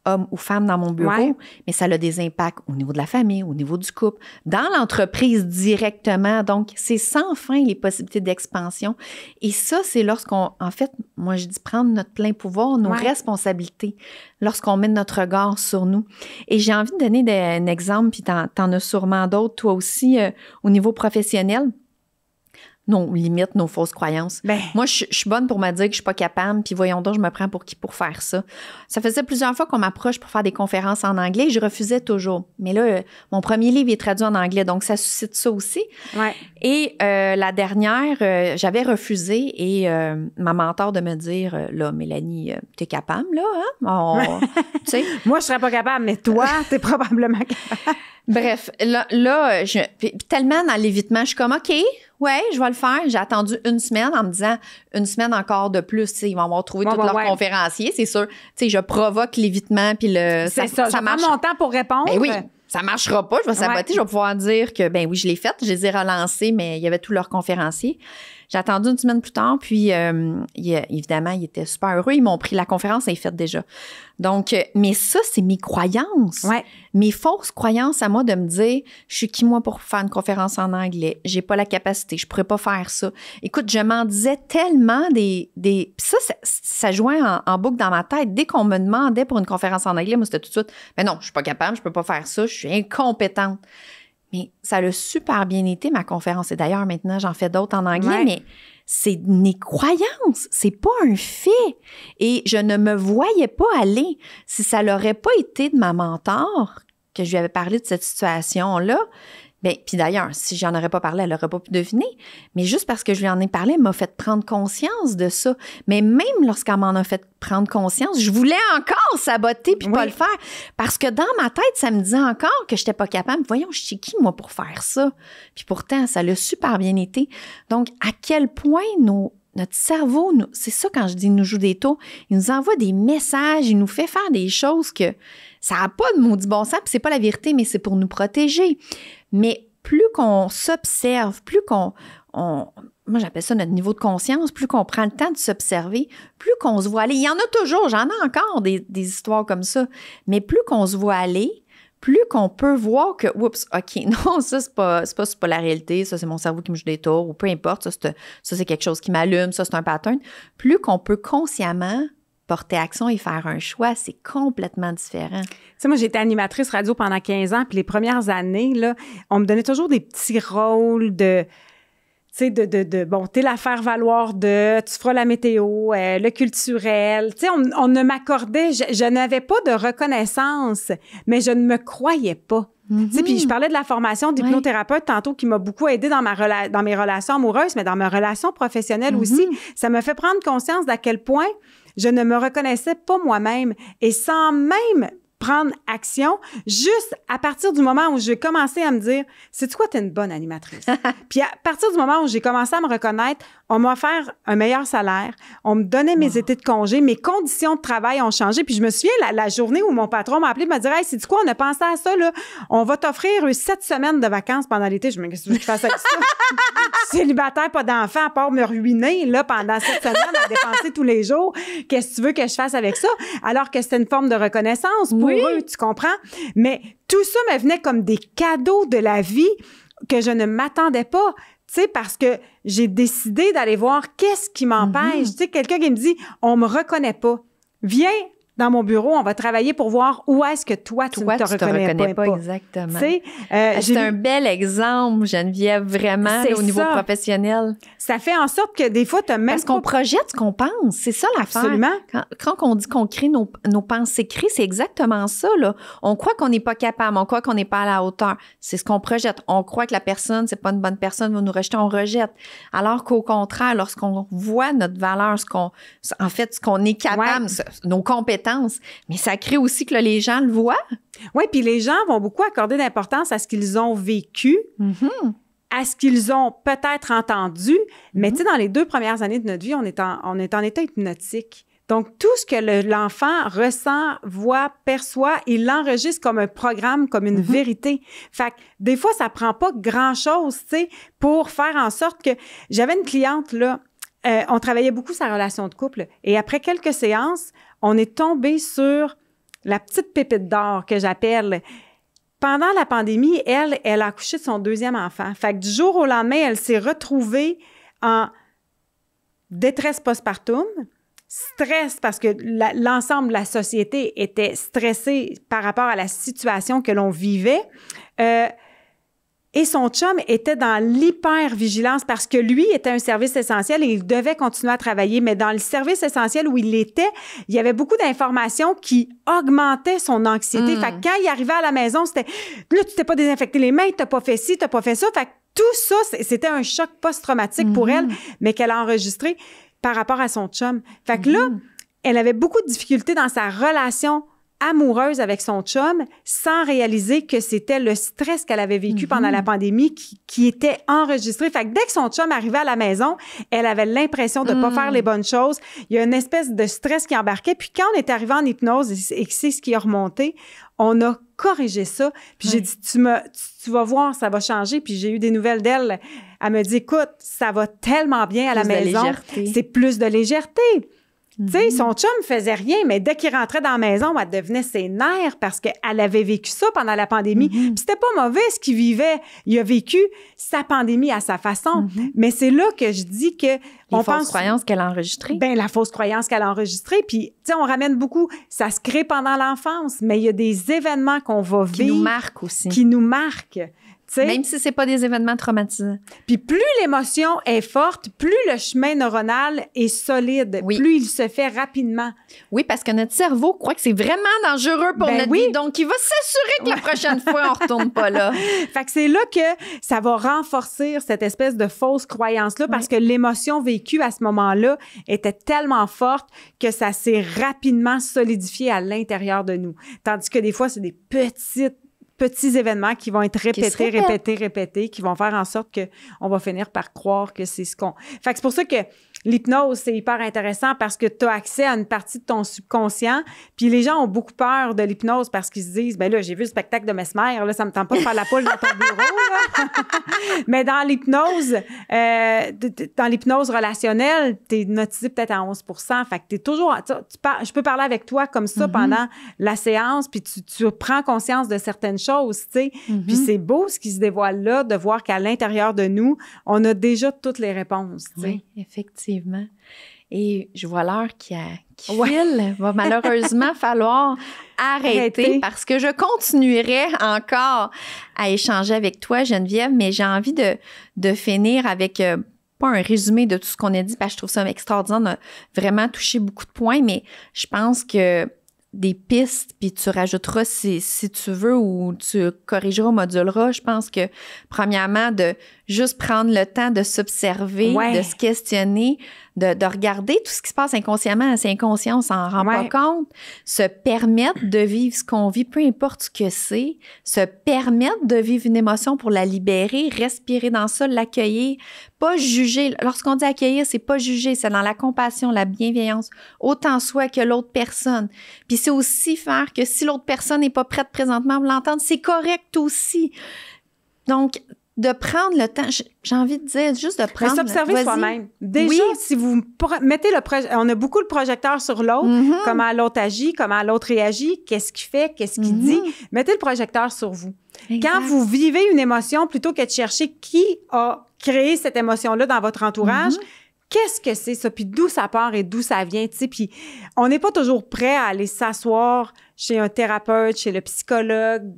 [SPEAKER 1] homme ou femme dans mon bureau, mais ça a des impacts au niveau de la famille, au niveau du couple, dans l'entreprise directement. Donc, c'est sans fin les possibilités d'expansion. Et ça, c'est lorsqu'on, en fait, moi, je dis prendre notre plein pouvoir, nos responsabilités, lorsqu'on met notre regard sur nous. Et j'ai envie de donner un exemple, puis t'en as sûrement d'autres, toi aussi, au niveau professionnel. Nos limites, nos fausses croyances. Moi, je suis bonne pour me dire que je suis pas capable, puis voyons donc, je me prends pour qui pour faire ça. Ça faisait plusieurs fois qu'on m'approche pour faire des conférences en anglais et je refusais toujours. Mais là, mon premier livre est traduit en anglais, donc ça suscite ça aussi. Et la dernière, j'avais refusé et ma mentor de me dire, là, Mélanie, t'es capable, là, hein? Tu sais.
[SPEAKER 2] Moi, je serais pas capable, mais toi, t'es probablement capable.
[SPEAKER 1] Bref, là tellement dans l'évitement, je suis comme, OK, ouais, je vais le faire. J'ai attendu 1 semaine en me disant, 1 semaine encore de plus, tu sais, ils vont avoir trouvé tous leurs conférenciers, c'est sûr. Tu sais, je provoque l'évitement, puis
[SPEAKER 2] ça marche. Mon temps pour répondre.
[SPEAKER 1] Ben oui, ça marchera pas, je vais saboter, je vais pouvoir dire que, ben oui, je l'ai faite, je les ai relancés, mais il y avait tous leurs conférenciers. J'ai attendu 1 semaine plus tard, puis évidemment, ils étaient super heureux. Ils m'ont pris la conférence, elle est faite déjà. Donc, mais ça, c'est mes croyances. Mes fausses croyances à moi de me dire, je suis qui moi pour faire une conférence en anglais? J'ai pas la capacité, je pourrais pas faire ça. Écoute, je m'en disais tellement ça jouait en boucle dans ma tête. Dès qu'on me demandait pour une conférence en anglais, moi, c'était tout de suite, mais non, je suis pas capable, je peux pas faire ça, je suis incompétente. Mais ça l'a super bien été, ma conférence. Et d'ailleurs, maintenant, j'en fais d'autres en anglais, mais c'est une croyance, c'est pas un fait. Et je ne me voyais pas aller. Si ça l'aurait pas été de ma mentor, que je lui avais parlé de cette situation-là, bien, puis d'ailleurs, si j'en aurais pas parlé, elle n'aurait pas pu deviner. Mais juste parce que je lui en ai parlé, elle m'a fait prendre conscience de ça. Mais même lorsqu'elle m'en a fait prendre conscience, je voulais encore saboter puis pas le faire. Parce que dans ma tête, ça me disait encore que j'étais pas capable. Voyons, je suis qui, moi, pour faire ça? Puis pourtant, ça l'a super bien été. Donc, à quel point notre cerveau, c'est ça quand je dis nous joue des tours, il nous envoie des messages, il nous fait faire des choses que ça n'a pas de maudit bon sens, puis c'est pas la vérité, mais c'est pour nous protéger. Mais plus qu'on s'observe, plus moi j'appelle ça notre niveau de conscience, plus qu'on prend le temps de s'observer, plus qu'on se voit aller. Il y en a toujours, j'en ai encore des histoires comme ça, mais plus qu'on se voit aller, plus qu'on peut voir que, oups, OK, non, ça, c'est pas la réalité, ça, c'est mon cerveau qui me joue des tours, ou peu importe, ça, c'est quelque chose qui m'allume, ça, c'est un pattern. Plus qu'on peut consciemment porter action et faire un choix, c'est complètement différent.
[SPEAKER 2] Tu sais, moi, j'ai été animatrice radio pendant 15 ans, puis les premières années, là, on me donnait toujours des petits rôles de... Tu sais, bon, t'es la faire valoir tu feras la météo, le culturel. Tu sais, on ne m'accordait, je n'avais pas de reconnaissance, mais je ne me croyais pas. Tu sais, puis je parlais de la formation d'hypnothérapeute tantôt qui m'a beaucoup aidée dans mes relations amoureuses, mais dans mes relations professionnelles aussi. Ça m'a fait prendre conscience d'à quel point je ne me reconnaissais pas moi-même et sans même prendre action, juste à partir du moment où j'ai commencé à me dire, sais-tu quoi, t'es une bonne animatrice. Puis à partir du moment où j'ai commencé à me reconnaître, on m'a offert un meilleur salaire, on me donnait mes étés de congé, mes conditions de travail ont changé. Puis je me souviens, la journée où mon patron m'a appelé, m'a dit, hey, sais-tu quoi, on a pensé à ça, là, on va t'offrir 7 semaines de vacances pendant l'été. Je me dis, qu'est-ce que tu veux que je fasse avec ça? Célibataire, pas d'enfant, à part me ruiner, là, pendant 7 semaines à dépenser tous les jours. Qu'est-ce que tu veux que je fasse avec ça? Alors que c'était une forme de reconnaissance pour eux, tu comprends? Mais tout ça me venait comme des cadeaux de la vie que je ne m'attendais pas. Tu sais, parce que j'ai décidé d'aller voir qu'est-ce qui m'empêche. Tu sais, quelqu'un qui me dit, on me reconnaît pas. Viens dans mon bureau, on va travailler pour voir où est-ce que toi, tu ne te reconnais pas.
[SPEAKER 1] Exactement. C'est un bel exemple, Geneviève, vraiment, là, au niveau professionnel.
[SPEAKER 2] Ça fait en sorte que des fois, tu as même
[SPEAKER 1] Parce qu'on projette ce qu'on pense. C'est ça l'affaire.
[SPEAKER 2] Absolument.
[SPEAKER 1] Quand on dit qu'on crée nos pensées créées, c'est exactement ça, là. On croit qu'on n'est pas capable, on croit qu'on n'est pas à la hauteur. C'est ce qu'on projette. On croit que la personne, c'est pas une bonne personne, va nous rejeter, on rejette. Alors qu'au contraire, lorsqu'on voit notre valeur, ce qu'on est capable, nos compétences, mais ça crée aussi que là, les gens le voient.
[SPEAKER 2] Oui, puis les gens vont beaucoup accorder d'importance à ce qu'ils ont vécu, à ce qu'ils ont peut-être entendu. Mais tu sais, dans les 2 premières années de notre vie, on est en état hypnotique. Donc, tout ce que l'enfant ressent, voit, perçoit, il l'enregistre comme un programme, comme une vérité. Fait que des fois, ça prend pas grand-chose, tu sais, pour faire en sorte que... J'avais une cliente, là, on travaillait beaucoup sa relation de couple. Et après quelques séances, on est tombé sur la petite pépite d'or que j'appelle. Pendant la pandémie, elle a accouché de son 2e enfant. Fait que du jour au lendemain, elle s'est retrouvée en détresse postpartum, stress parce que l'ensemble de la société était stressée par rapport à la situation que l'on vivait. Et son chum était dans l'hyper-vigilance parce que lui était un service essentiel et il devait continuer à travailler. Mais dans le service essentiel où il était, il y avait beaucoup d'informations qui augmentaient son anxiété. Fait que quand il arrivait à la maison, c'était « Là, tu t'es pas désinfecté les mains, t'as pas fait ci, t'as pas fait ça. » Fait que tout ça, c'était un choc post-traumatique pour elle, mais qu'elle a enregistré par rapport à son chum. Fait que là, elle avait beaucoup de difficultés dans sa relation amoureuse avec son chum sans réaliser que c'était le stress qu'elle avait vécu pendant la pandémie qui était enregistré. Fait que dès que son chum arrivait à la maison, elle avait l'impression de pas faire les bonnes choses. Il y a une espèce de stress qui embarquait. Puis quand on est arrivé en hypnose et que c'est ce qui a remonté, on a corrigé ça. Puis j'ai dit, tu vas voir, ça va changer. Puis j'ai eu des nouvelles d'elle. Elle me dit, écoute, ça va tellement bien à la maison. C'est plus de légèreté. Tu sais, son chum faisait rien, mais dès qu'il rentrait dans la maison, elle devenait ses nerfs parce qu'elle avait vécu ça pendant la pandémie. Puis c'était pas mauvais ce qu'il vivait. Il a vécu sa pandémie à sa façon. Mais c'est là que je dis que...
[SPEAKER 1] Les fausses croyances qu'elle a enregistrées.
[SPEAKER 2] Ben, la fausse croyance qu'elle a enregistrée. Puis, tu sais, on ramène beaucoup... Ça se crée pendant l'enfance, mais il y a des événements qu'on va vivre...
[SPEAKER 1] Qui nous marquent aussi.
[SPEAKER 2] Qui nous marquent. T'sais?
[SPEAKER 1] Même si c'est pas des événements traumatisants.
[SPEAKER 2] Puis plus l'émotion est forte, plus le chemin neuronal est solide, plus il se fait rapidement.
[SPEAKER 1] Oui, parce que notre cerveau croit que c'est vraiment dangereux pour notre vie, donc il va s'assurer que la prochaine fois, on retourne pas là.
[SPEAKER 2] Fait que c'est là que ça va renforcer cette espèce de fausse croyance-là, parce que l'émotion vécue à ce moment-là était tellement forte que ça s'est rapidement solidifié à l'intérieur de nous. Tandis que des fois, c'est des petits événements qui vont être répétés, qui vont faire en sorte qu'on va finir par croire que c'est ce qu'on... Fait que c'est pour ça que l'hypnose, c'est hyper intéressant parce que tu as accès à une partie de ton subconscient. Puis les gens ont beaucoup peur de l'hypnose parce qu'ils se disent, ben là, j'ai vu le spectacle de Mesmer, là, ça me tente pas de faire la poule dans ton bureau, là. Mais dans l'hypnose relationnelle, tu es notisé peut-être à 11 %. Fait que tu es toujours... je peux parler avec toi comme ça pendant la séance, puis tu prends conscience de certaines choses, tu sais. Puis c'est beau ce qui se dévoile là, de voir qu'à l'intérieur de nous, on a déjà toutes les réponses, tu sais.
[SPEAKER 1] Oui, effectivement. Et je vois l'heure qui file. Va malheureusement falloir arrêter parce que je continuerai encore à échanger avec toi, Geneviève, mais j'ai envie de finir avec... pas un résumé de tout ce qu'on a dit, parce que je trouve ça extraordinaire. On a vraiment touché beaucoup de points, mais je pense que des pistes, puis tu rajouteras si tu veux ou tu corrigeras, moduleras. Je pense que, premièrement, de juste prendre le temps de s'observer, de se questionner, de regarder tout ce qui se passe inconsciemment. C'est inconscient, on s'en rend pas compte. Se permettre de vivre ce qu'on vit, peu importe ce que c'est. Se permettre de vivre une émotion pour la libérer, respirer dans ça, l'accueillir. Pas juger. Lorsqu'on dit accueillir, c'est pas juger, c'est dans la compassion, la bienveillance, autant soi que l'autre personne. Puis c'est aussi faire que si l'autre personne n'est pas prête présentement à l'entendre, c'est correct aussi. Donc, de prendre le temps, j'ai envie de dire, juste de prendre...
[SPEAKER 2] Mais s'observer soi-même. Déjà, si vous mettez on a beaucoup le projecteur sur l'autre, comment l'autre agit, comment l'autre réagit, qu'est-ce qu'il fait, qu'est-ce qu'il dit. Mettez le projecteur sur vous. Exact. Quand vous vivez une émotion, plutôt que de chercher qui a créé cette émotion-là dans votre entourage, qu'est-ce que c'est ça? Puis d'où ça part et d'où ça vient, tu sais? Puis on n'est pas toujours prêt à aller s'asseoir chez un thérapeute, chez le psychologue.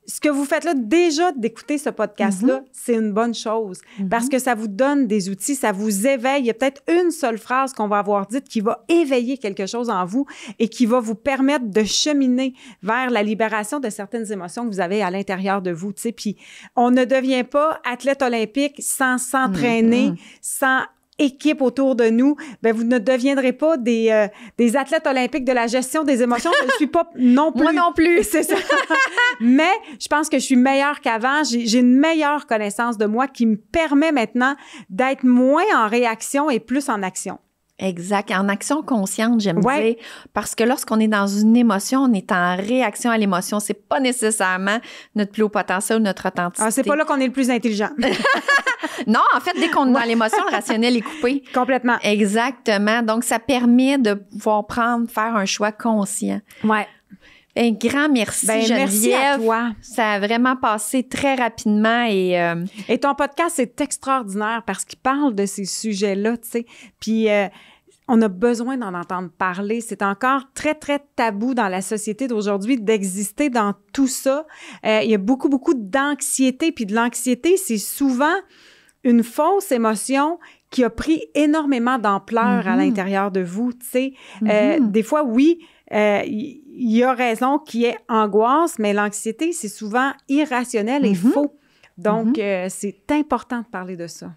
[SPEAKER 2] Ce que vous faites là, déjà d'écouter ce podcast-là, c'est une bonne chose parce que ça vous donne des outils, ça vous éveille. Il y a peut-être une seule phrase qu'on va avoir dite qui va éveiller quelque chose en vous et qui va vous permettre de cheminer vers la libération de certaines émotions que vous avez à l'intérieur de vous, tu sais. Puis on ne devient pas athlète olympique sans s'entraîner, sans équipe autour de nous, ben vous ne deviendrez pas des athlètes olympiques de la gestion des émotions. Je ne suis pas non plus.
[SPEAKER 1] Moi non plus.
[SPEAKER 2] C'est ça. Mais je pense que je suis meilleure qu'avant. J'ai une meilleure connaissance de moi qui me permet maintenant d'être moins en réaction et plus en action.
[SPEAKER 1] Exact. En action consciente, j'aime dire. Parce que lorsqu'on est dans une émotion, on est en réaction à l'émotion. C'est pas nécessairement notre plus haut potentiel ou notre authenticité.
[SPEAKER 2] Ah, c'est pas là qu'on est le plus intelligent.
[SPEAKER 1] Non, en fait, dès qu'on est dans l'émotion, le rationnel est coupé.
[SPEAKER 2] Complètement.
[SPEAKER 1] Exactement. Donc, ça permet de pouvoir faire un choix conscient.
[SPEAKER 2] Ouais.
[SPEAKER 1] Un grand merci, Geneviève.
[SPEAKER 2] Merci à toi.
[SPEAKER 1] Ça a vraiment passé très rapidement et
[SPEAKER 2] ton podcast, c'est extraordinaire parce qu'il parle de ces sujets-là, tu sais. Puis on a besoin d'en entendre parler. C'est encore très, très tabou dans la société d'aujourd'hui d'exister dans tout ça. Il y a beaucoup, beaucoup d'anxiété. Puis de l'anxiété, c'est souvent une fausse émotion qui a pris énormément d'ampleur à l'intérieur de vous, tu sais. Des fois, oui, il y a raison qui est angoisse, mais l'anxiété, c'est souvent irrationnel et faux. Donc, c'est important de parler de ça.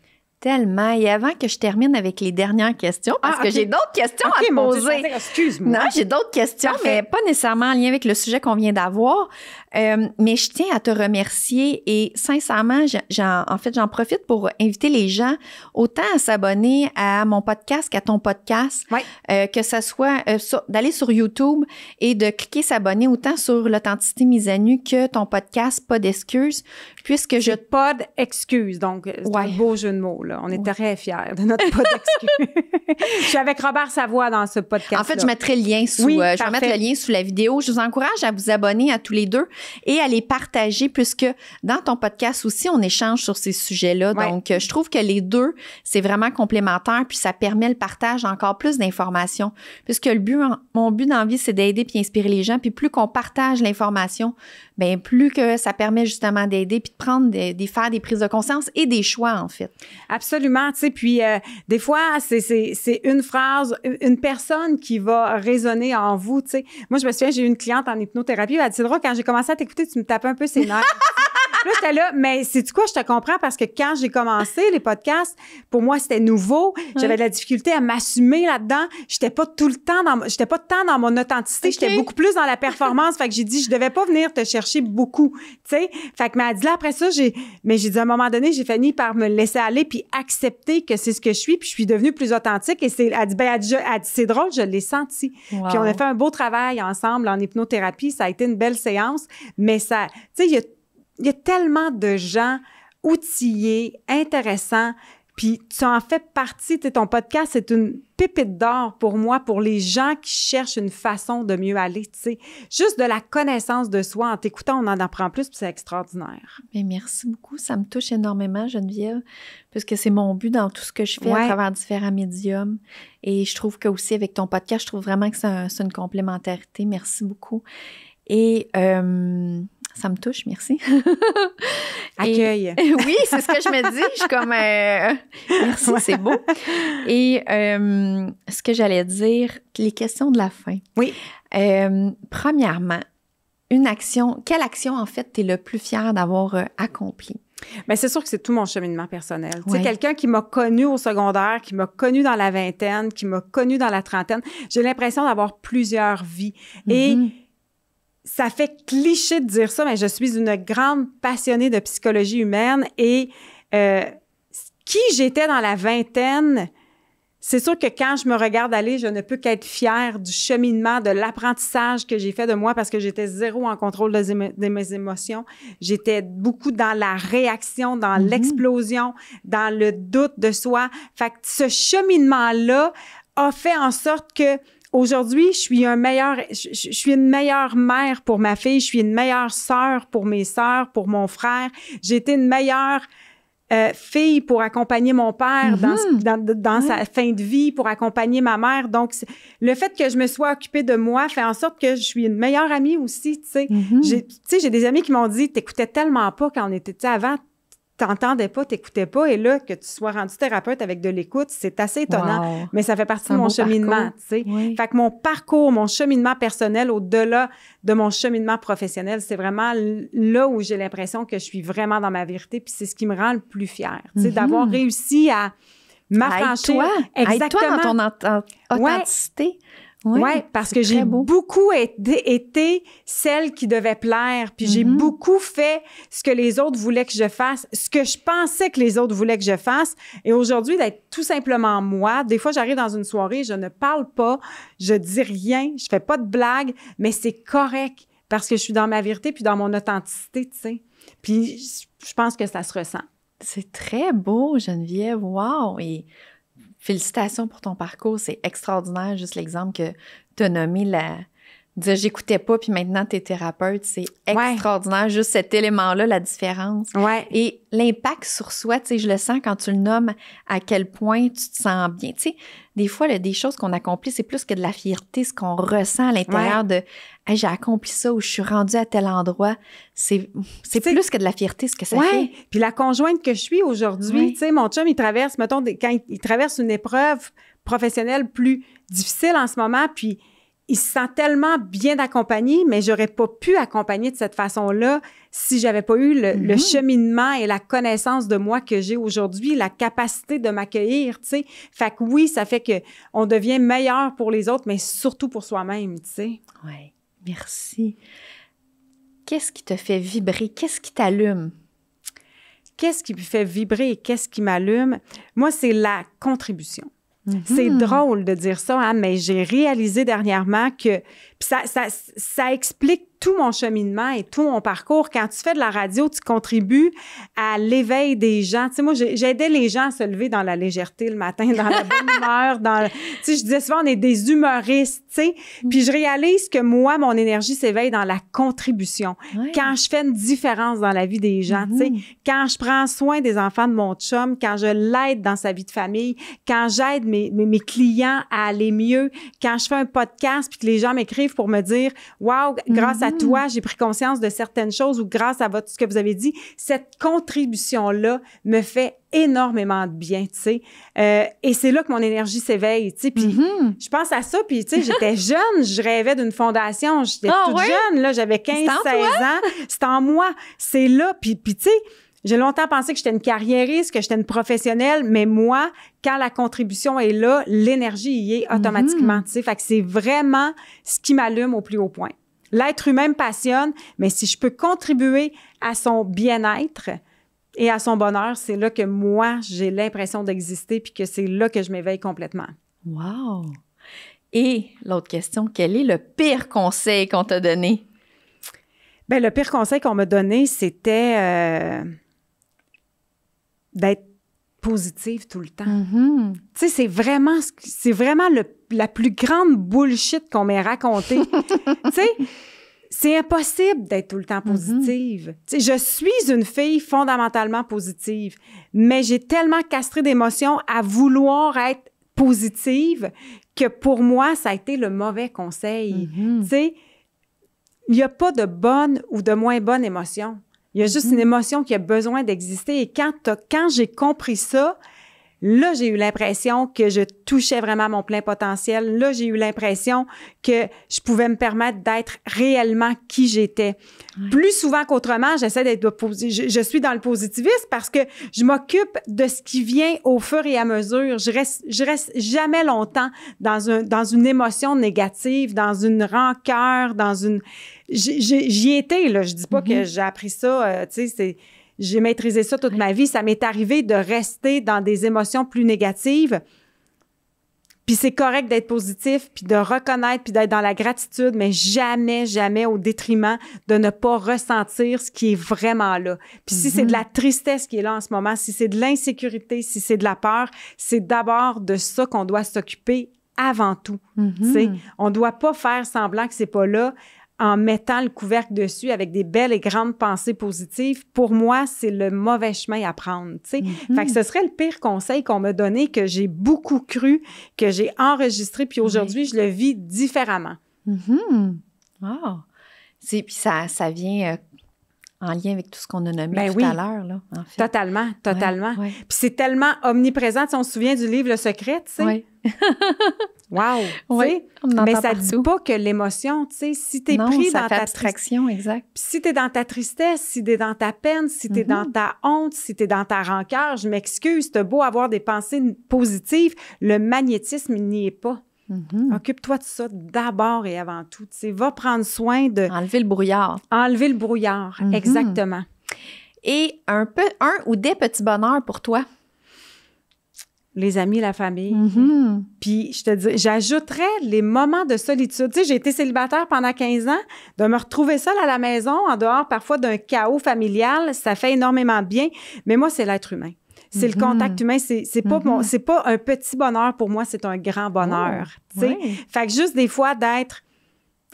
[SPEAKER 1] Tellement. Et avant que je termine avec les dernières questions, parce que j'ai d'autres questions à te poser.
[SPEAKER 2] Excuse-moi.
[SPEAKER 1] Non, j'ai d'autres questions, mais pas nécessairement en lien avec le sujet qu'on vient d'avoir. Mais je tiens à te remercier et sincèrement, j'en profite pour inviter les gens autant à s'abonner à mon podcast qu'à ton podcast, que ça soit d'aller sur YouTube et de cliquer s'abonner autant sur l'authenticité mise à nu que ton podcast Pas d'excuses, puisque
[SPEAKER 2] pas d'excuses, donc c'est un beau jeu de mots, là. On est très fiers de notre Pas d'excuses. Je suis avec Robert Savoie dans ce podcast-là.
[SPEAKER 1] En fait, je mettrai le lien je vais mettre le lien sous la vidéo. Je vous encourage à vous abonner à tous les deux et à les partager puisque dans ton podcast aussi, on échange sur ces sujets-là.
[SPEAKER 2] Ouais.
[SPEAKER 1] Donc, je trouve que les deux, c'est vraiment complémentaire puis ça permet le partage d'encore plus d'informations puisque mon but dans la vie, c'est d'aider puis inspirer les gens. Puis plus qu'on partage l'information, bien, plus que ça permet justement d'aider puis de prendre, faire des prises de conscience et des choix, en fait.
[SPEAKER 2] Absolument, tu sais, puis des fois, c'est une phrase, une personne qui va résonner en vous, tu sais. Moi, je me souviens, j'ai eu une cliente en hypnothérapie, elle a dit, c'est drôle, quand j'ai commencé à t'écouter, tu me tapais un peu ses nerfs. Là, j'étais là, mais sais-tu quoi, je te comprends parce que quand j'ai commencé les podcasts, pour moi, c'était nouveau. J'avais de la difficulté à m'assumer là-dedans. J'étais pas tant dans mon authenticité.
[SPEAKER 1] Okay.
[SPEAKER 2] J'étais beaucoup plus dans la performance. Fait que j'ai dit, je devais pas venir te chercher beaucoup, tu sais. Fait que, mais elle dit là, après ça, j'ai dit, à un moment donné, j'ai fini par me laisser aller puis accepter que c'est ce que je suis puis je suis devenue plus authentique et elle dit, c'est drôle, je l'ai senti.
[SPEAKER 1] Wow.
[SPEAKER 2] Puis on a fait un beau travail ensemble en hypnothérapie. Ça a été une belle séance, mais ça, tu sais, il y a tellement de gens outillés, intéressants, puis tu en fais partie. Ton podcast, c'est une pépite d'or pour moi, pour les gens qui cherchent une façon de mieux aller, tu sais. Juste de la connaissance de soi. En t'écoutant, on en apprend plus, puis c'est extraordinaire.
[SPEAKER 1] Bien, merci beaucoup. Ça me touche énormément, Geneviève, puisque c'est mon but dans tout ce que je fais à travers différents médiums. Et je trouve que aussi avec ton podcast, je trouve vraiment que c'est une complémentarité. Merci beaucoup. Et ça me touche, merci.
[SPEAKER 2] Accueil.
[SPEAKER 1] Oui, c'est ce que je me dis. Je suis comme, merci, c'est beau. Et ce que j'allais dire, les questions de la fin.
[SPEAKER 2] Oui.
[SPEAKER 1] Premièrement, quelle action, en fait, tu es le plus fier d'avoir accomplie?
[SPEAKER 2] Bien, c'est sûr que c'est tout mon cheminement personnel. Tu sais, quelqu'un qui m'a connue au secondaire, qui m'a connue dans la vingtaine, qui m'a connue dans la trentaine, j'ai l'impression d'avoir plusieurs vies. Et ça fait cliché de dire ça, mais je suis une grande passionnée de psychologie humaine et qui j'étais dans la vingtaine, c'est sûr que quand je me regarde aller, je ne peux qu'être fière du cheminement, de l'apprentissage que j'ai fait de moi parce que j'étais zéro en contrôle de mes émotions. J'étais beaucoup dans la réaction, dans l'explosion, dans le doute de soi. Fait que ce cheminement-là a fait en sorte que aujourd'hui, je suis une meilleure mère pour ma fille, je suis une meilleure sœur pour mes sœurs, pour mon frère. J'ai été une meilleure fille pour accompagner mon père dans sa fin de vie, pour accompagner ma mère. Donc, le fait que je me sois occupée de moi fait en sorte que je suis une meilleure amie aussi, tu sais. J'ai des amis qui m'ont dit, t'écoutais tellement pas quand on était, tu sais, avant, t'entendais pas, t'écoutais pas, et là, que tu sois rendu thérapeute avec de l'écoute, c'est assez étonnant. Wow. Mais ça fait partie de mon cheminement, tu sais. Oui. Fait que mon parcours, mon cheminement personnel, au-delà de mon cheminement professionnel, c'est vraiment là où j'ai l'impression que je suis vraiment dans ma vérité, puis c'est ce qui me rend le plus fière, tu sais, d'avoir réussi à m'affranchir.
[SPEAKER 1] Exactement. Dans ton authenticité.
[SPEAKER 2] Oui, parce que j'ai beaucoup été celle qui devait plaire, puis j'ai beaucoup fait ce que les autres voulaient que je fasse, ce que je pensais que les autres voulaient que je fasse. Et aujourd'hui, d'être tout simplement moi. Des fois, j'arrive dans une soirée, je ne parle pas, je dis rien, je fais pas de blagues, mais c'est correct parce que je suis dans ma vérité puis dans mon authenticité, tu sais. Puis je pense que ça se ressent.
[SPEAKER 1] C'est très beau, Geneviève. Wow! Et félicitations pour ton parcours, c'est extraordinaire, juste l'exemple que tu as nommé, dire j'écoutais pas, puis maintenant tu es thérapeute, c'est extraordinaire, juste cet élément-là, la différence.
[SPEAKER 2] Ouais.
[SPEAKER 1] Et l'impact sur soi, tu sais, je le sens quand tu le nommes, à quel point tu te sens bien. Tu sais, des fois, des choses qu'on accomplit, c'est plus que de la fierté, ce qu'on ressent à l'intérieur de hey, j'ai accompli ça ou je suis rendue à tel endroit. C'est plus que de la fierté, ce que ça fait.
[SPEAKER 2] Puis la conjointe que je suis aujourd'hui, tu sais, mon chum, il traverse, mettons, quand il traverse une épreuve professionnelle plus difficile en ce moment, puis il se sent tellement bien accompagné, mais j'aurais pas pu accompagner de cette façon-là si j'avais pas eu le cheminement et la connaissance de moi que j'ai aujourd'hui, la capacité de m'accueillir, tu sais. Fait que oui, ça fait que on devient meilleur pour les autres, mais surtout pour soi-même, tu sais.
[SPEAKER 1] Oui, merci. Qu'est-ce qui te fait vibrer? Qu'est-ce qui t'allume?
[SPEAKER 2] Qu'est-ce qui me fait vibrer et qu'est-ce qui m'allume? Moi, c'est la contribution. C'est drôle de dire ça, hein, mais j'ai réalisé dernièrement que... Puis Puis ça explique tout mon cheminement et tout mon parcours. Quand tu fais de la radio, tu contribues à l'éveil des gens. Tu sais, moi, j'aidais les gens à se lever dans la légèreté le matin, dans la bonne humeur. Tu sais, je disais souvent, on est des humoristes, tu sais. Puis je réalise que moi, mon énergie s'éveille dans la contribution. Ouais. Quand je fais une différence dans la vie des gens, tu sais. Quand je prends soin des enfants de mon chum, quand je l'aide dans sa vie de famille, quand j'aide mes clients à aller mieux, quand je fais un podcast puis que les gens m'écrivent pour me dire « Wow, grâce à toi, j'ai pris conscience de certaines choses » ou grâce à ce que vous avez dit, cette contribution-là me fait énormément de bien, tu sais. Et c'est là que mon énergie s'éveille, tu sais. Puis je pense à ça, puis tu sais, j'étais jeune, je rêvais d'une fondation, j'étais toute jeune, là, j'avais 15-16 ans. C'était en moi. C'est là, puis tu sais, j'ai longtemps pensé que j'étais une carriériste, que j'étais une professionnelle, mais moi, quand la contribution est là, l'énergie y est automatiquement, tu sais. Fait que c'est vraiment ce qui m'allume au plus haut point. L'être humain me passionne, mais si je peux contribuer à son bien-être et à son bonheur, c'est là que moi, j'ai l'impression d'exister puis que c'est là que je m'éveille complètement.
[SPEAKER 1] Wow! Et l'autre question, quel est le pire conseil qu'on t'a donné?
[SPEAKER 2] Bien, le pire conseil qu'on m'a donné, c'était d'être positive tout le temps. Tu sais, c'est vraiment la plus grande bullshit qu'on m'ait racontée. Tu sais, c'est impossible d'être tout le temps positive. Tu sais, je suis une fille fondamentalement positive, mais j'ai tellement castré d'émotions à vouloir être positive que pour moi, ça a été le mauvais conseil. Tu sais, il n'y a pas de bonne ou de moins bonne émotion. Il y a juste une émotion qui a besoin d'exister. Et quand j'ai compris ça, là, j'ai eu l'impression que je touchais vraiment mon plein potentiel. Là, j'ai eu l'impression que je pouvais me permettre d'être réellement qui j'étais. Ouais. Plus souvent qu'autrement, j'essaie d'être je suis dans le positivisme parce que je m'occupe de ce qui vient au fur et à mesure. Je reste jamais longtemps dans une émotion négative, dans une rancœur, dans une... J'y étais, là. Je dis pas que j'ai appris ça, tu sais, j'ai maîtrisé ça toute ma vie. Ça m'est arrivé de rester dans des émotions plus négatives. Puis c'est correct d'être positif, puis de reconnaître, puis d'être dans la gratitude, mais jamais, jamais au détriment de ne pas ressentir ce qui est vraiment là. Puis si c'est de la tristesse qui est là en ce moment, si c'est de l'insécurité, si c'est de la peur, c'est d'abord de ça qu'on doit s'occuper avant tout. Tu sais, on doit pas faire semblant que c'est pas là en mettant le couvercle dessus avec des belles et grandes pensées positives. Pour moi, c'est le mauvais chemin à prendre, tu sais. Fait que ce serait le pire conseil qu'on m'a donné, que j'ai beaucoup cru, que j'ai enregistré, puis aujourd'hui, je le vis différemment.
[SPEAKER 1] Wow! Puis ça vient en lien avec tout ce qu'on a nommé tout à l'heure, là, en fait.
[SPEAKER 2] Totalement. Ouais. Puis c'est tellement omniprésent. Tu sais, on se souvient du livre « Le secret », tu sais. Oui. Wow!
[SPEAKER 1] Oui,
[SPEAKER 2] mais ça ne dit pas que l'émotion, tu sais, si tu es pris dans ta
[SPEAKER 1] abstraction, exact.
[SPEAKER 2] Si tu es dans ta tristesse, si tu es dans ta peine, si tu es dans ta honte, si tu es dans ta rancœur, je m'excuse, tu as beau avoir des pensées positives, le magnétisme, il n'y est pas. Occupe-toi de ça d'abord et avant tout. Tu sais, va prendre soin de...
[SPEAKER 1] Enlever le brouillard.
[SPEAKER 2] Enlever le brouillard, exactement.
[SPEAKER 1] Et un ou des petits bonheurs pour toi?
[SPEAKER 2] Les amis, la famille. Puis, je te dis, j'ajouterais les moments de solitude. Tu sais, j'ai été célibataire pendant 15 ans. De me retrouver seule à la maison, en dehors parfois d'un chaos familial, ça fait énormément de bien. Mais moi, c'est l'être humain. C'est le contact humain. C'est pas un petit bonheur pour moi, c'est un grand bonheur. Tu sais? Fait que juste des fois d'être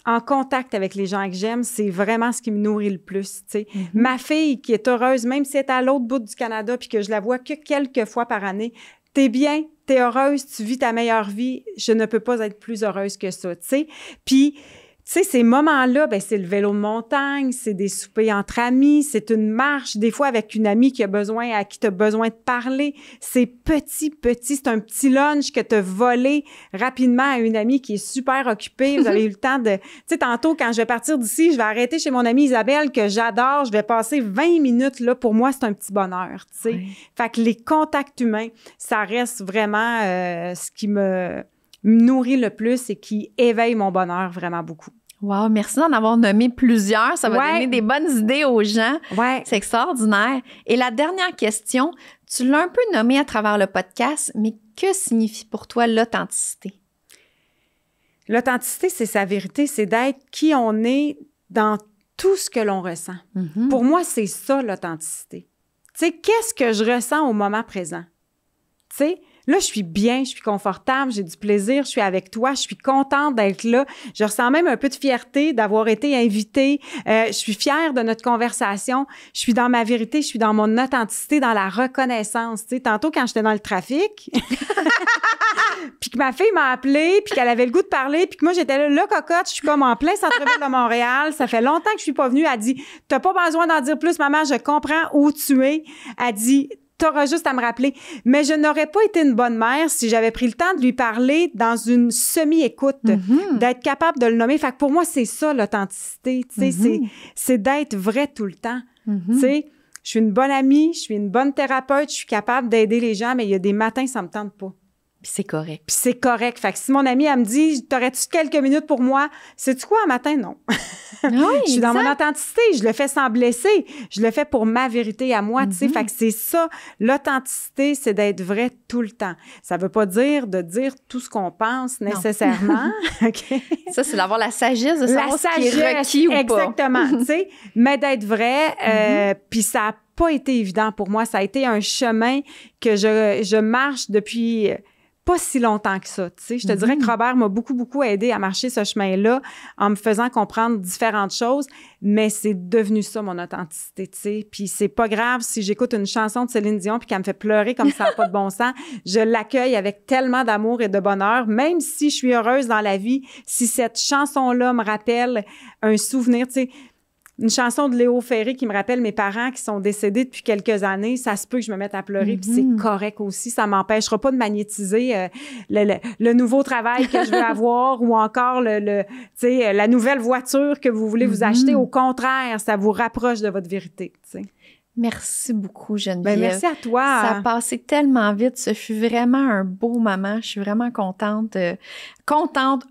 [SPEAKER 2] en contact avec les gens que j'aime, c'est vraiment ce qui me nourrit le plus, tu sais. Ma fille qui est heureuse, même si elle est à l'autre bout du Canada puis que je la vois que quelques fois par année, t'es bien, t'es heureuse, tu vis ta meilleure vie, je ne peux pas être plus heureuse que ça, tu sais. Puis, tu sais, ces moments-là, ben c'est le vélo de montagne, c'est des soupers entre amis, c'est une marche, des fois avec une amie à qui tu as besoin de parler. C'est petit, c'est un petit lunch que tu as volé rapidement à une amie qui est super occupée. Vous avez eu le temps de... Tu sais, tantôt, quand je vais partir d'ici, je vais arrêter chez mon amie Isabelle, que j'adore, je vais passer 20 minutes là. Pour moi, c'est un petit bonheur, tu sais. Fait que les contacts humains, ça reste vraiment ce qui me nourrit le plus et qui éveille mon bonheur vraiment beaucoup.
[SPEAKER 1] Wow, merci d'en avoir nommé plusieurs. Ça va donner des bonnes idées aux gens. C'est extraordinaire. Et la dernière question, tu l'as un peu nommé à travers le podcast, mais que signifie pour toi l'authenticité?
[SPEAKER 2] L'authenticité, c'est sa vérité, c'est d'être qui on est dans tout ce que l'on ressent.
[SPEAKER 1] Mm-hmm.
[SPEAKER 2] Pour moi, c'est ça, l'authenticité. Tu sais, qu'est-ce que je ressens au moment présent? Tu sais, là, je suis bien, je suis confortable, j'ai du plaisir, je suis avec toi, je suis contente d'être là. Je ressens même un peu de fierté d'avoir été invitée. Je suis fière de notre conversation. Je suis dans ma vérité, je suis dans mon authenticité, dans la reconnaissance. Tu sais, tantôt, quand j'étais dans le trafic, puis que ma fille m'a appelée, puis qu'elle avait le goût de parler, puis que moi, j'étais là, cocotte, je suis comme en plein centre-ville de Montréal. Ça fait longtemps que je suis pas venue. Elle dit, t'as pas besoin d'en dire plus, maman, je comprends où tu es. Elle dit, t'auras juste à me rappeler. Mais je n'aurais pas été une bonne mère si j'avais pris le temps de lui parler dans une semi-écoute, d'être capable de le nommer. Fait que pour moi, c'est ça, l'authenticité. Tu sais, c'est d'être vrai tout le temps. Tu sais, je suis une bonne amie, je suis une bonne thérapeute, je suis capable d'aider les gens, mais il y a des matins, ça me tente pas.
[SPEAKER 1] Puis c'est correct.
[SPEAKER 2] Puis c'est correct. Fait que si mon amie, elle me dit, t'aurais-tu quelques minutes pour moi? Sais-tu quoi, un matin? Non.
[SPEAKER 1] Oui,
[SPEAKER 2] je suis dans mon authenticité. Je le fais sans blesser. Je le fais pour ma vérité à moi, tu sais. Fait que c'est ça. L'authenticité, c'est d'être vrai tout le temps. Ça veut pas dire de dire tout ce qu'on pense nécessairement. Okay?
[SPEAKER 1] Ça, c'est d'avoir la sagesse de savoir ce qui est requis ou pas.
[SPEAKER 2] Exactement, tu sais. Mais d'être vrai, puis ça a pas été évident pour moi. Ça a été un chemin que je marche depuis pas si longtemps que ça, tu sais. Je te dirais que Robert m'a beaucoup aidé à marcher ce chemin-là en me faisant comprendre différentes choses, mais c'est devenu ça, mon authenticité, tu sais. Puis c'est pas grave si j'écoute une chanson de Céline Dion puis qu'elle me fait pleurer comme ça n'a pas de bon sens. Je l'accueille avec tellement d'amour et de bonheur, même si je suis heureuse dans la vie, si cette chanson-là me rappelle un souvenir, tu sais. Une chanson de Léo Ferré qui me rappelle mes parents qui sont décédés depuis quelques années, ça se peut que je me mette à pleurer, puis c'est correct aussi. Ça m'empêchera pas de magnétiser le nouveau travail que je veux avoir ou encore tu sais, la nouvelle voiture que vous voulez vous acheter. Au contraire, ça vous rapproche de votre vérité, tu sais.
[SPEAKER 1] Merci beaucoup, Geneviève.
[SPEAKER 2] Ben, merci à toi.
[SPEAKER 1] Ça a passé tellement vite. Ce fut vraiment un beau moment. Je suis vraiment contente,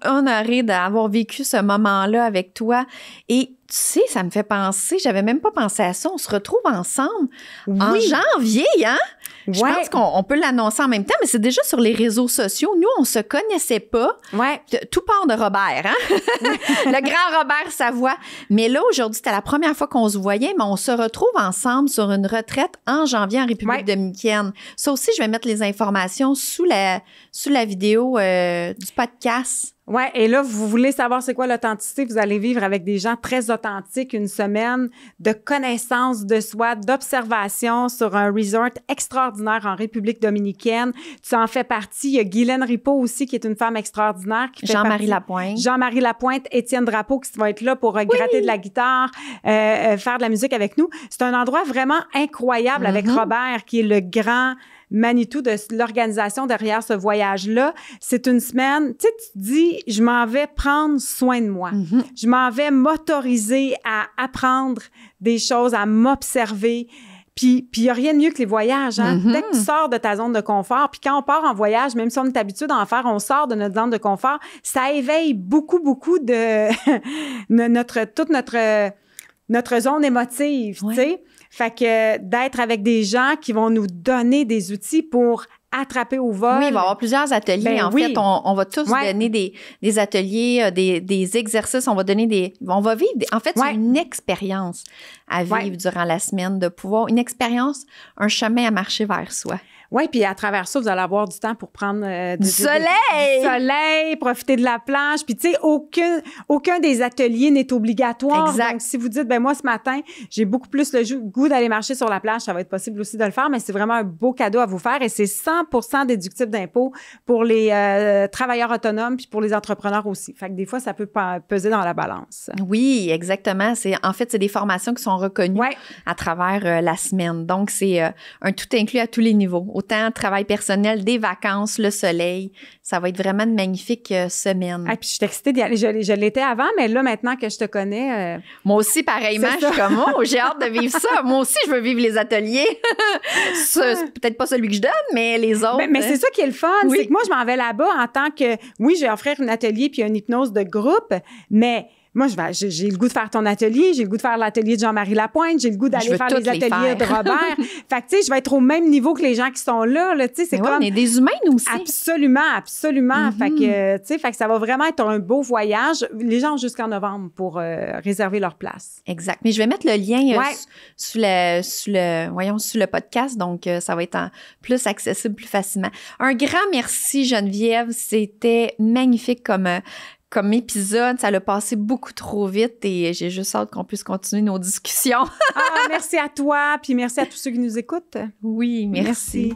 [SPEAKER 1] honorée d'avoir vécu ce moment-là avec toi. Et tu sais, ça me fait penser, j'avais même pas pensé à ça. On se retrouve ensemble en janvier, hein? Je pense qu'on peut l'annoncer en même temps, mais c'est déjà sur les réseaux sociaux. Nous, on se connaissait pas.
[SPEAKER 2] Ouais.
[SPEAKER 1] Tout part de Robert, hein? Le grand Robert Savoie. Mais là, aujourd'hui, c'était la première fois qu'on se voyait, mais on se retrouve ensemble sur une retraite en janvier en République dominicaine. Ça aussi, je vais mettre les informations sous la vidéo du podcast.
[SPEAKER 2] Ouais, et là, vous voulez savoir c'est quoi l'authenticité, vous allez vivre avec des gens très authentiques une semaine de connaissance de soi, d'observation sur un resort extraordinaire en République dominicaine. Tu en fais partie. Il y a Guylaine Ripaud aussi, qui est une femme extraordinaire.
[SPEAKER 1] Jean-Marie Lapointe.
[SPEAKER 2] Jean-Marie Lapointe, Étienne Drapeau, qui va être là pour gratter de la guitare, faire de la musique avec nous. C'est un endroit vraiment incroyable avec Robert, qui est le grand Manitou de l'organisation derrière ce voyage-là. C'est une semaine, tu sais, tu te dis, je m'en vais prendre soin de moi. Je m'en vais m'autoriser à apprendre des choses, à m'observer. Puis il n'y a rien de mieux que les voyages. Hein? Dès que tu sors de ta zone de confort, puis quand on part en voyage, même si on est habitué d'en faire, on sort de notre zone de confort, ça éveille beaucoup de toute notre zone émotive, tu sais. Fait que d'être avec des gens qui vont nous donner des outils pour attraper au vol.
[SPEAKER 1] Oui, il va y avoir plusieurs ateliers. Fait, on va tous donner des ateliers, des exercices. On va donner on va vivre. En fait, c'est une expérience à vivre durant la semaine, de pouvoir, une expérience, un chemin à marcher vers soi.
[SPEAKER 2] Oui, puis à travers ça, vous allez avoir du temps pour prendre
[SPEAKER 1] du
[SPEAKER 2] soleil, profiter de la plage. Puis, tu sais, aucun des ateliers n'est obligatoire.
[SPEAKER 1] Exact.
[SPEAKER 2] Donc, si vous dites, ben moi, ce matin, j'ai beaucoup plus le goût d'aller marcher sur la plage, ça va être possible aussi de le faire, mais c'est vraiment un beau cadeau à vous faire et c'est 100% déductible d'impôts pour les travailleurs autonomes puis pour les entrepreneurs aussi. Fait que des fois, ça peut peser dans la balance.
[SPEAKER 1] Oui, exactement. En fait, c'est des formations qui sont reconnues à travers la semaine. Donc, c'est un tout inclus à tous les niveaux. Autant travail personnel, des vacances, le soleil. Ça va être vraiment une magnifique semaine.
[SPEAKER 2] Ah, puis je suis excitée d'y aller. Je l'étais avant, mais là, maintenant que je te connais...
[SPEAKER 1] Moi aussi, pareillement, je suis comme, j'ai hâte de vivre ça. Moi aussi, je veux vivre les ateliers. C'est peut-être pas celui que je donne, mais les autres.
[SPEAKER 2] Mais c'est ça qui est le fun. C'est que moi, je m'en vais là-bas en tant que... Oui, je vais offrir un atelier puis une hypnose de groupe, mais Moi, j'ai le goût de faire ton atelier, j'ai le goût de faire l'atelier de Jean-Marie Lapointe, j'ai le goût d'aller faire les ateliers de Robert. Fait que, tu sais, je vais être au même niveau que les gens qui sont là, tu sais, c'est comme...
[SPEAKER 1] on est des humains, nous aussi.
[SPEAKER 2] Absolument. Fait que, tu sais, fait que ça va vraiment être un beau voyage. Les gens ont jusqu'en novembre pour réserver leur place.
[SPEAKER 1] Exact. Mais je vais mettre le lien sur le podcast, donc ça va être plus accessible plus facilement. Un grand merci, Geneviève. C'était magnifique comme épisode. Ça l'a passé beaucoup trop vite et j'ai juste hâte qu'on puisse continuer nos discussions.
[SPEAKER 2] Merci à toi, puis merci à tous ceux qui nous écoutent.
[SPEAKER 1] Oui, merci.